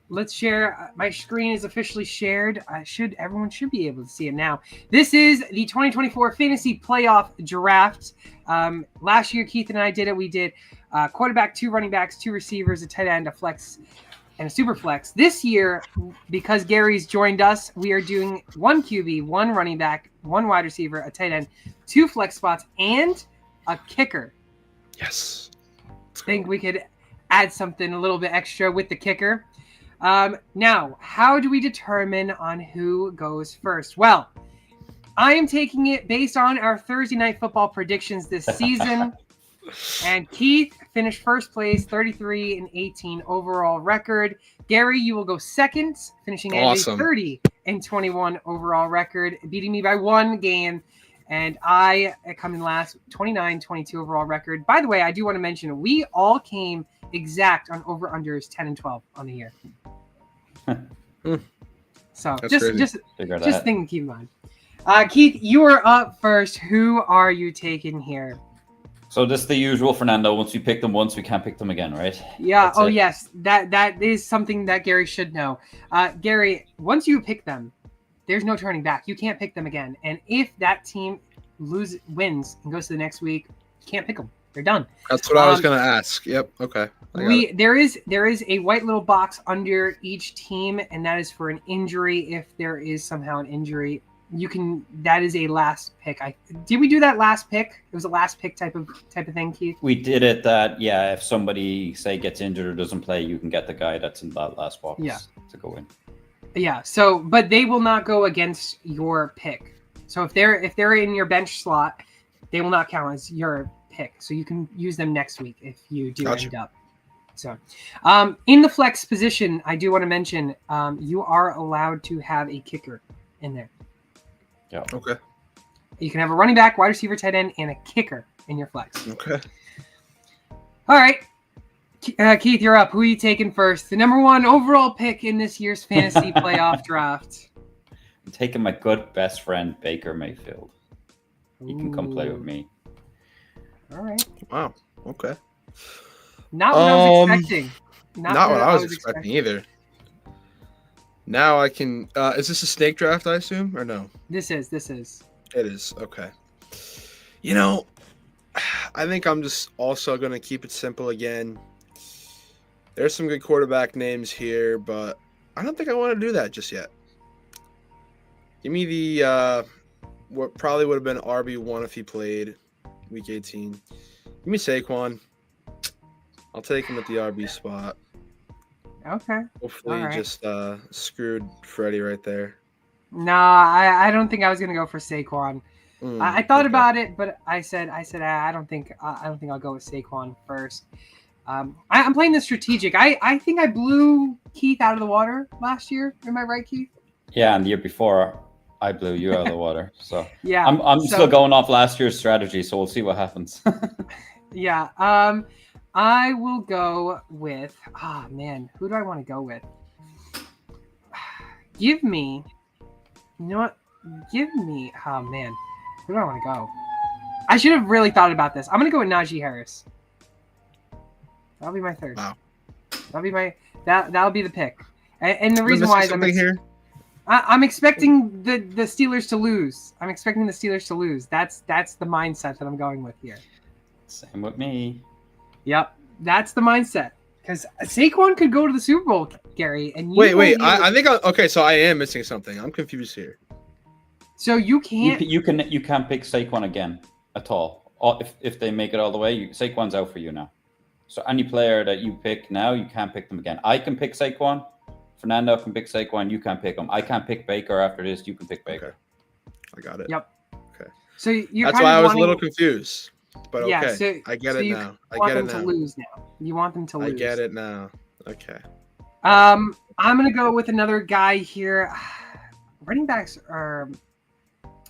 Let's share. My screen is officially shared. Everyone should be able to see it now. This is the 2024 Fantasy Playoff Draft. Last year, Keith and I did it. We did quarterback, 2 running backs, 2 receivers, a tight end, a flex, and a super flex. This year, because Gary's joined us, we are doing 1 QB, 1 running back, 1 wide receiver, a tight end, 2 flex spots, and a kicker. Yes. I think we could add something a little bit extra with the kicker. Now, how do we determine on who goes first? Well, I am taking it based on our Thursday Night Football predictions this season. And Keith finished first place, 33-18 overall record. Gary, you will go second, finishing at a 30-21 overall record, beating me by 1 game. And I come in last, 29-22 overall record. By the way, I do want to mention, we all came exact on over-unders 10 and 12 on the year. So that's just thing to keep in mind. Keith, you are up first. Who are you taking here? So this is the usual, Fernando. Once we pick them once, we can't pick them again, right? Yeah. Yes. That is something that Gary should know. Gary, once you pick them, there's no turning back. You can't pick them again. And if that team wins and goes to the next week, you can't pick them. They're done. That's what I was going to ask. Yep. Okay. There is a white little box under each team, and that is for an injury. If there is somehow an injury, that is a last pick. Did we do that last pick? It was a last pick type of thing, Keith. We did it that if somebody say gets injured or doesn't play, you can get the guy that's in that last box to go in. Yeah. So, but they will not go against your pick. So if they're in your bench slot, they will not count as your pick. So you can use them next week if you do end up. So, in the flex position, I do want to mention you are allowed to have a kicker in there. Yeah. Okay. You can have a running back, wide receiver, tight end, and a kicker in your flex. Okay. All right. Keith, you're up. Who are you taking first? The number 1 overall pick in this year's fantasy playoff draft. I'm taking my good best friend, Baker Mayfield. He can come play with me. All right. Wow. Okay. Not what I was expecting. Not what I was expecting either. Now I can. Is this a snake draft, I assume, or no? This is. It is. Okay. I think I'm just also going to keep it simple again. There's some good quarterback names here, but I don't think I want to do that just yet. Give me the what probably would have been RB1 if he played week 18. Give me Saquon. I'll take him at the RB spot. Okay. Hopefully just screwed Freddie right there. No, I don't think I was gonna go for Saquon. I thought about it, but I said I don't think I'll go with Saquon first. I'm playing this strategic. I think I blew Keith out of the water last year. Am I right, Keith? Yeah, and the year before I blew you out of the water. So yeah, I'm still going off last year's strategy, so we'll see what happens. Yeah. I will go with. Who do I want to go with? Give me. You know what? Give me. Oh man, who do I want to go? I should have really thought about this. I'm gonna go with Najee Harris. That'll be my third. Wow. That'll be my that'll be the pick. And the reason why is here. I'm expecting the Steelers to lose. I'm expecting the Steelers to lose. That's the mindset that I'm going with here. Same with me. Yep, that's the mindset. Because Saquon could go to the Super Bowl, Gary, and Wait. won't be able I to- think okay. So I am missing something. I'm confused here. so you can't. You can't pick Saquon again at all. If they make it all the way, Saquon's out for you now. So any player that you pick now, you can't pick them again. I can pick Saquon. Fernando can pick Saquon. You can't pick him. I can't pick Baker after this. You can pick Baker. Okay. I got it. Yep. Okay. So you're That's kind why of I was wanting, a little confused. But Yeah, okay, so- I get so it you now. I want get them it to now. lose now. You want them to I lose. get it now. Okay. I'm gonna go with another guy here. Running backs are.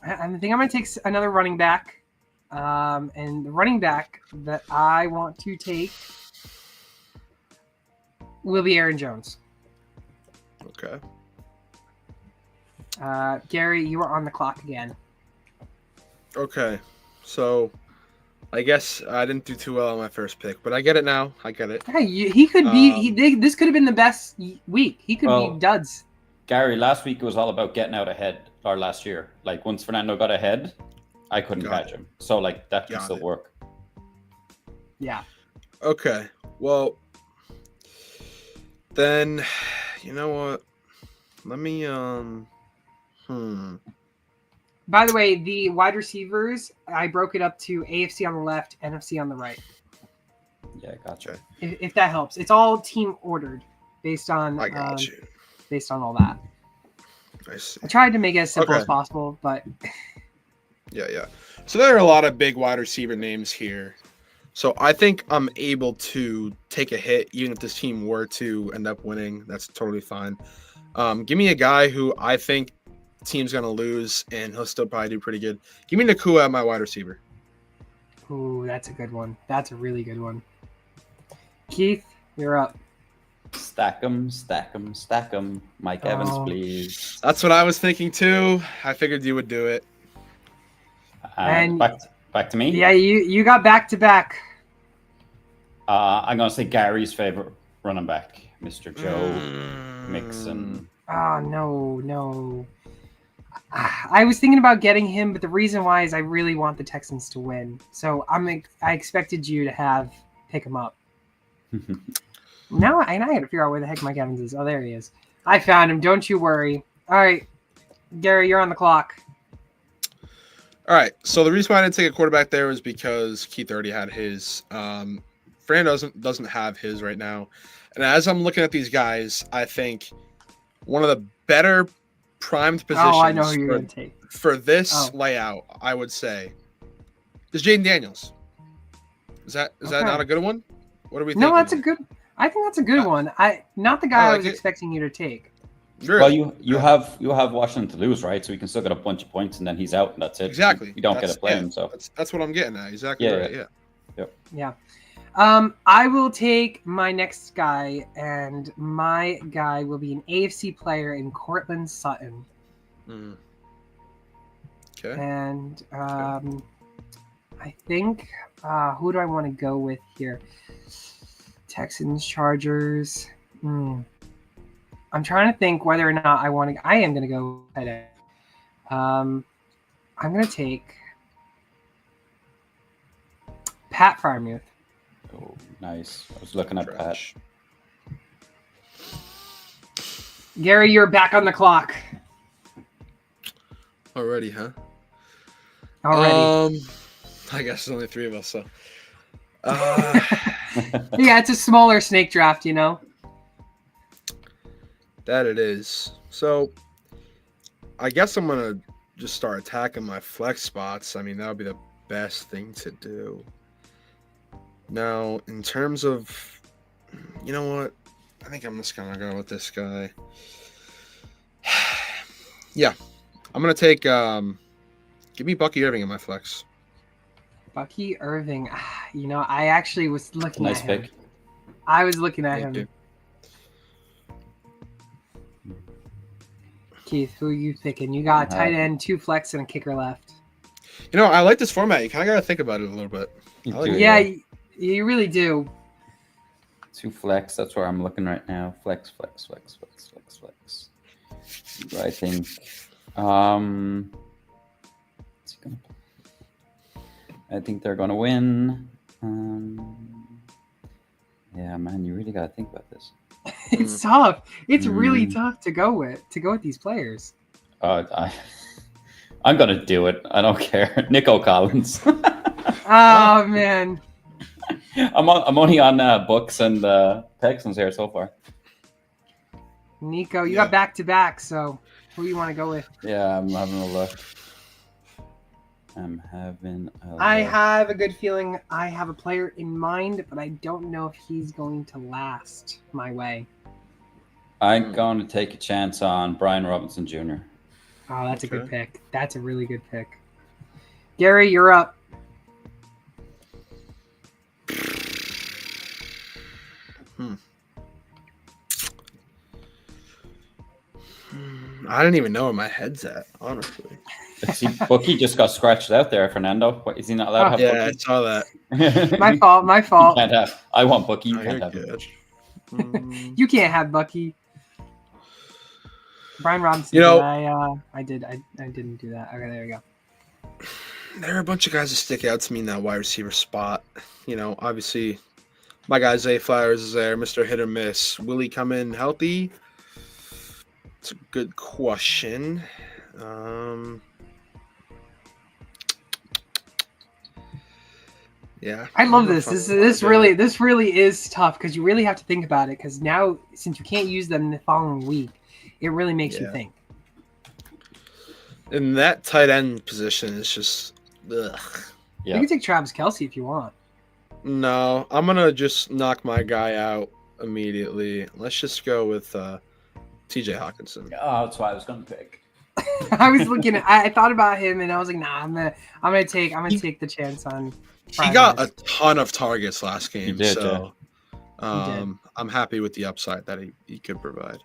I think I'm gonna take another running back. And the running back that I want to take will be Aaron Jones. Okay. Gary, you are on the clock again. Okay. So I guess I didn't do too well on my first pick, but I get it now. I get it. Hey, he could be. This could have been the best week. He could Well, be duds. Gary, last week it was all about getting out ahead. Or last year, like once Fernando got ahead, I couldn't Got catch him. So like that can Got still it. work. Yeah. Okay. Well, then you know what? Let me By the way, the wide receivers, I broke it up to AFC on the left, NFC on the right. Yeah, gotcha. If that helps, it's all team ordered based on I got you. based on all that. I see. I tried to make it as simple Okay. as possible, but Yeah. So there are a lot of big wide receiver names here. So I think I'm able to take a hit, even if this team were to end up winning. That's totally fine. Give me a guy who I think the team's gonna lose, and he'll still probably do pretty good. Give me Nakua at my wide receiver. ooh, that's a good one. That's a really good one. Keith, you're up. Stack 'em, stack 'em, stack 'em. Mike Evans, Oh. please. That's what I was thinking too. I figured you would do it. And- Back to me. Yeah, you got back to back. I'm gonna say Gary's favorite running back, Mr. Joe Mm. Mixon. Oh no. I was thinking about getting him, but the reason why is I really want the Texans to win. So I expected you to pick him up. Now I got to figure out where the heck Mike Evans is. Oh, there he is. I found him. Don't you worry. All right, Gary, you're on the clock. All right. So the reason why I didn't take a quarterback there was because Keith already had his. Fran doesn't have his right now. And as I'm looking at these guys, I think one of the better primed positions Oh, I know who you're going to take. for this Oh. layout, I would say, is Jaden Daniels. Is that Okay. not a good one? What are we thinking? No, that's a good. I think that's a good one. Not the guy I I like was it. expecting you to take. Really? Well, you have Washington to lose, right? So we can still get a bunch of points, and then he's out, and that's it. Exactly. You don't get That's- to play yeah, him. So That's what I'm getting at. Exactly Yeah, right. yeah. Yeah. Yeah. I will take my next guy, and my guy will be an AFC player in Cortland Sutton. Mm. Okay. And I think who do I want to go with here? Texans, Chargers. I'm trying to think whether or not I am going to go ahead. I'm going to take Pat Freiermuth. oh, nice. I was looking at Pat. Trash. Gary, you're back on the clock Already, huh? already. I guess there's only three of us, so. Yeah, it's a smaller snake draft, you know. That it is. So, I guess I'm gonna just start attacking my flex spots. I mean, that would be the best thing to do. Now, in terms of, you know what? I think I'm just gonna go with this guy. Yeah, I'm gonna take. Give me Bucky Irving in my flex. Bucky Irving. You know, I actually was looking Nice at him. pick. I was looking at Thank him. you. Keith, who are you picking? You got a tight end, 2 flex, and a kicker left. You know, I like this format. You kind of got to think about it a little bit. You I like do, it. Yeah, you really do. 2 flex. That's where I'm looking right now. Flex. I think. Um, I think they're going to win. Yeah, man, you really got to think about this. It's tough. It's really tough to go with these players. I'm going to do it. I don't care. Nico Collins. Oh, man. I'm only on Bucks and Texans here so far. Nico, you got back-to-back, so who do you want to go with? Yeah, I'm having a look. I have a good feeling I have a player in mind, but I don't know if he's going to last my way. I'm going to take a chance on Brian Robinson Jr. Oh, that's a good pick. That's a really good pick. Gary, you're up. I didn't even know where my head's at, honestly. See, Bucky just got scratched out there, Fernando. What, is he not allowed to have Bucky? Yeah, I saw that. My fault. I want Bucky. You No, can't have good. him. You can't have Bucky. Brian Robinson. I didn't do that. Okay, there you go. There are a bunch of guys that stick out to me in that wide receiver spot. Obviously, my guy Zay Flowers is there, Mr. Hit or Miss. Will he come in healthy? It's a good question. Yeah, I love this. This really is tough because you really have to think about it. Because now, since you can't use them the following week, it really makes you think. And that tight end position is just, ugh. You can take Travis Kelce if you want. No, I'm gonna just knock my guy out immediately. Let's just go with T.J. Hawkinson. Oh, that's why I was gonna pick. I was looking. I thought about him, and I was like, nah, I'm gonna take the chance on. He got a ton of targets last game, He did, so I'm happy with the upside that he could provide.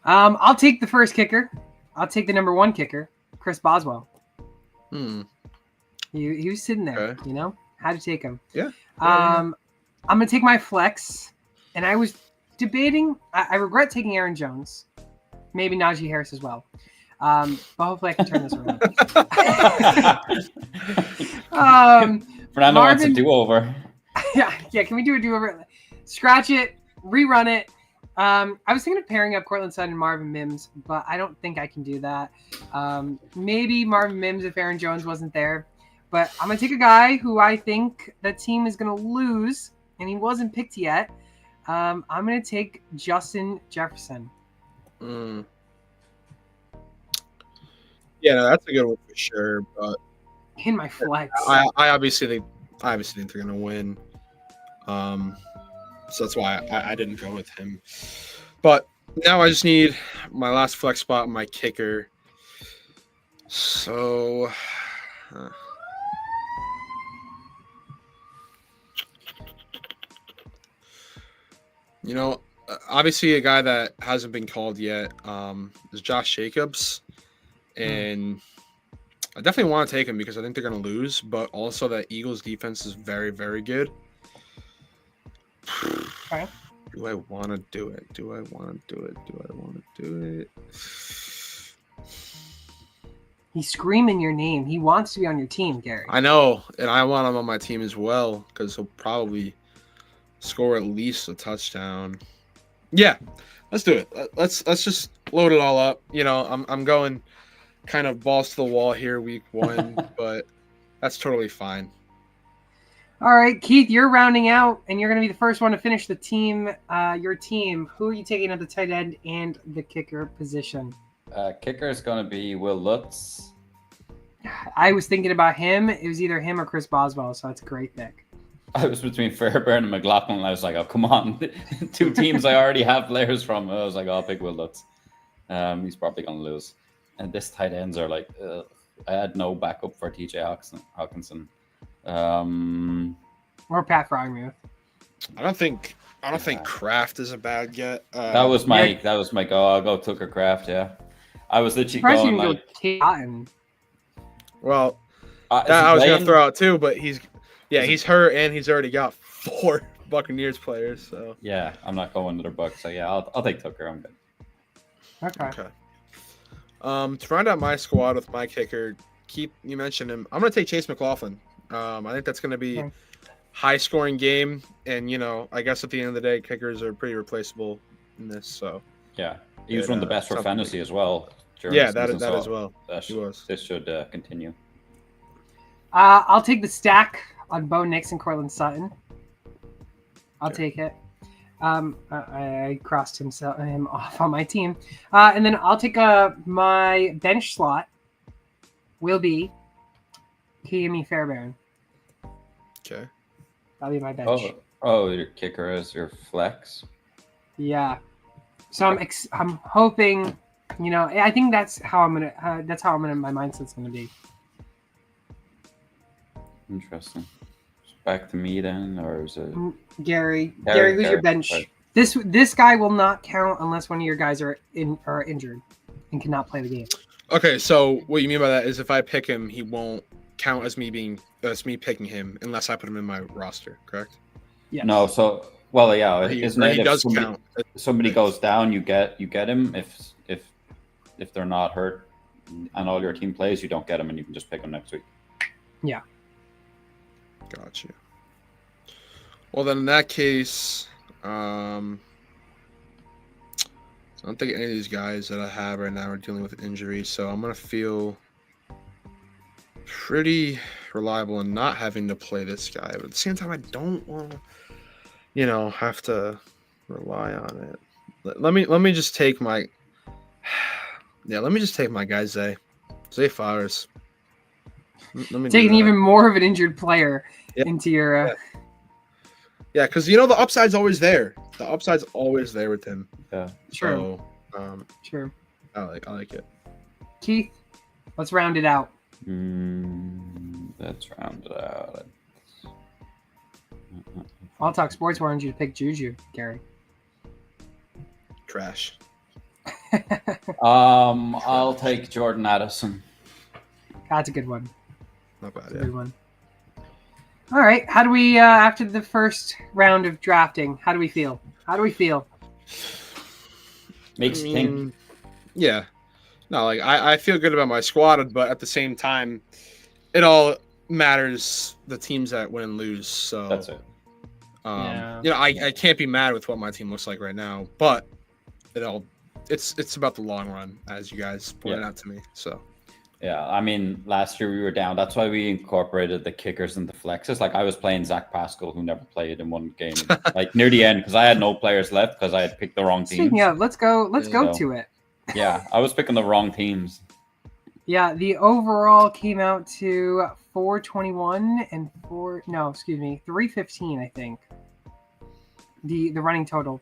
I'll take the first kicker. I'll take the number 1 kicker, Chris Boswell. He was sitting there, had to take him. Yeah. I'm gonna take my flex, and I was debating. I regret taking Aaron Jones, maybe Najee Harris as well. But hopefully I can turn this around. Fernando wants a do-over. Yeah. Can we do a do-over? Scratch it, rerun it. I was thinking of pairing up Cortland Sutton and Marvin Mims, but I don't think I can do that. Maybe Marvin Mims if Aaron Jones wasn't there. But I'm going to take a guy who I think the team is going to lose, and he wasn't picked yet. I'm going to take Justin Jefferson. Yeah, no, that's a good one for sure. But in my flex, I obviously think they're gonna win. So that's why I didn't go with him. But now I just need my last flex spot, my kicker. So. Obviously a guy that hasn't been called yet is Josh Jacobs. And I definitely want to take him because I think they're going to lose, but also that Eagles defense is very, very good. Okay. Do I want to do it? He's screaming your name. He wants to be on your team, Gary. I know, and I want him on my team as well because he'll probably score at least a touchdown. Yeah, let's do it. Let's just load it all up. I'm going kind of balls to the wall here week 1, but that's totally fine. All right, Keith, you're rounding out, and you're going to be the first one to finish the team. Your team. Who are you taking at the tight end and the kicker position? Kicker is going to be Will Lutz. I was thinking about him. It was either him or Chris Boswell, so that's a great pick. I was between Fairbairn and McLaughlin, and I was like, oh, come on. 2 teams I already have players from. I was like, I'll pick Will Lutz. He's probably going to lose. And this tight ends are like, I had no backup for T.J. Hawkinson. Or Pat Freiermuth. I don't think Kraft is a bad get. That was my go. I'll go Tucker Kraft. Yeah, I was literally going like. Well, I was gonna throw out too, but he's hurt and he's already got 4 Buccaneers players. So yeah, I'm not going to their Bucs. So yeah, I'll take Tucker. I'm good. Okay. To round out my squad with my kicker, you mentioned him. I'm going to take Chase McLaughlin. I think that's going to be high scoring game, and I guess at the end of the day, kickers are pretty replaceable in this. So yeah, he was one of the best for fantasy as well. Yeah, that as well. He was. This should continue. I'll take the stack on Bo Nix and Cortland Sutton. I'll take it. I crossed him off on my team. And then I'll take my bench slot will be PM Fairbairn. Okay. That'll be my bench. Oh, your kicker is your flex? Yeah. So I'm hoping, I think that's how my mindset's gonna be. Interesting. Back to me then, or is it Gary, who's your bench? Right. This guy will not count unless one of your guys are injured and cannot play the game. Okay, so what you mean by that is if I pick him, he won't count as me picking him unless I put him in my roster, correct? Yeah. No, so yeah, isn't it? He does count. Somebody goes down, you get him. If they're not hurt and all your team plays, you don't get him, and you can just pick him next week. Yeah. Got you. Well, then in that case, I don't think any of these guys that I have right now are dealing with injuries, so I'm going to feel pretty reliable in not having to play this guy. But at the same time, I don't want to, have to rely on it. Let me just take my guy, Zay Flowers. Taking even more of an injured player into your... Yeah, because the upside's always there. The upside's always there with him. Yeah, true. So, true. I like it. Keith, let's round it out. Let's round it out. I'll talk sports. Wanted you to pick Juju, Gary. Trash. I'll take Jordan Addison. That's a good one. Not bad. That's a good one. All right. How do we, after the first round of drafting, how do we feel? Makes you think. Yeah. No, I feel good about my squad, but at the same time, it all matters the teams that win and lose. So that's it. I can't be mad with what my team looks like right now, but it's about the long run, as you guys pointed out to me. So. Yeah, I mean, last year we were down. That's why we incorporated the kickers and the flexes. Like I was playing Zach Pascal, who never played in one game, like near the end, because I had no players left because I had picked the wrong team. Speaking of, let's go to it. Yeah, I was picking the wrong teams. Yeah, the overall came out to 421 and 315, I think. The running total.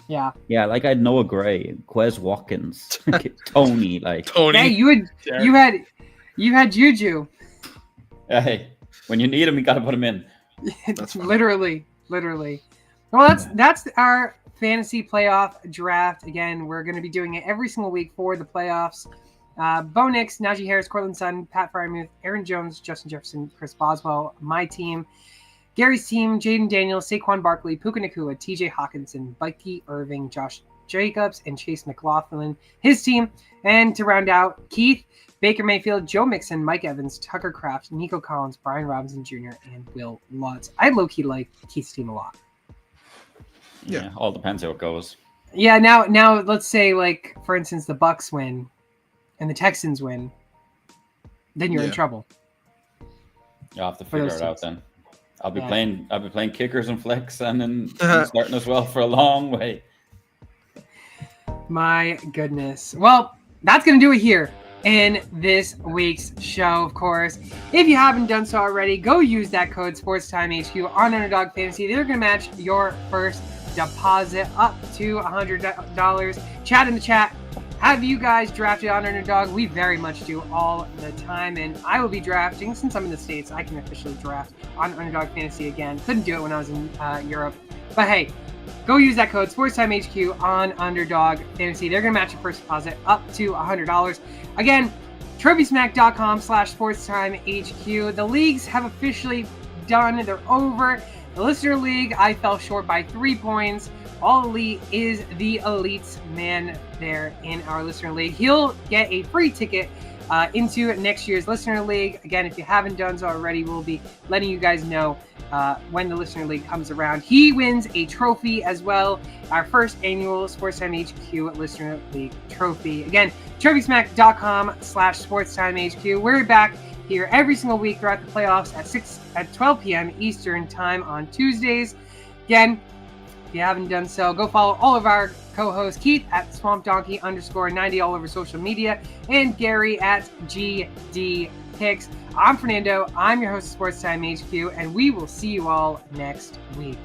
Yeah. Yeah, like I had Noah Gray, Quez Watkins, Tony, Tony. Hey, you had Juju. Hey, when you need him, you got to put him in. literally. Well, that's our fantasy playoff draft. Again, we're going to be doing it every single week for the playoffs. Bo Nix, Najee Harris, Cortland Sutton, Pat Fryermuth, Aaron Jones, Justin Jefferson, Chris Boswell. My team. Gary's team, Jaden Daniels, Saquon Barkley, Puka Nacua, TJ Hawkinson, Bucky Irving, Josh Jacobs, and Chase McLaughlin. His team. And to round out, Keith, Baker Mayfield, Joe Mixon, Mike Evans, Tucker Kraft, Nico Collins, Brian Robinson Jr., and Will Lutz. I low-key like Keith's team a lot. Yeah, all depends how it goes. Yeah, now let's say, like, for instance, the Bucks win and the Texans win. Then you're in trouble. You'll have to figure it out then. I'll be playing kickers and flex and starting as well for a long way. My goodness. Well, that's going to do it here in this week's show, of course. If you haven't done so already, go use that code SportsTimeHQ on Underdog Fantasy. They're going to match your first deposit up to $100. Chat in the chat. Have you guys drafted on Underdog? We very much do all the time, and I will be drafting. Since I'm in the States, I can officially draft on Underdog Fantasy again. Couldn't do it when I was in Europe. But hey, go use that code SportsTimeHQ on Underdog Fantasy. They're going to match your first deposit up to $100. Again, TrophySmack.com/SportsTimeHQ. The leagues have officially done. They're over. The Listener League, I fell short by 3 points. All Elite is the Elites man there in our Listener League. He'll get a free ticket into next year's Listener League. Again, if you haven't done so already, we'll be letting you guys know when the Listener League comes around. He wins a trophy as well, our first annual Sportstime HQ Listener League trophy. Again, TrophySmack.com/SportsTimeHQ. We're back here every single week throughout the playoffs at 12 p.m. Eastern time on Tuesdays. Again, if you haven't done so, go follow all of our co-hosts, Keith at SwampDonkey_90 all over social media, and Gary at GD Picks. I'm Fernando. I'm your host of Sports Time HQ, and we will see you all next week.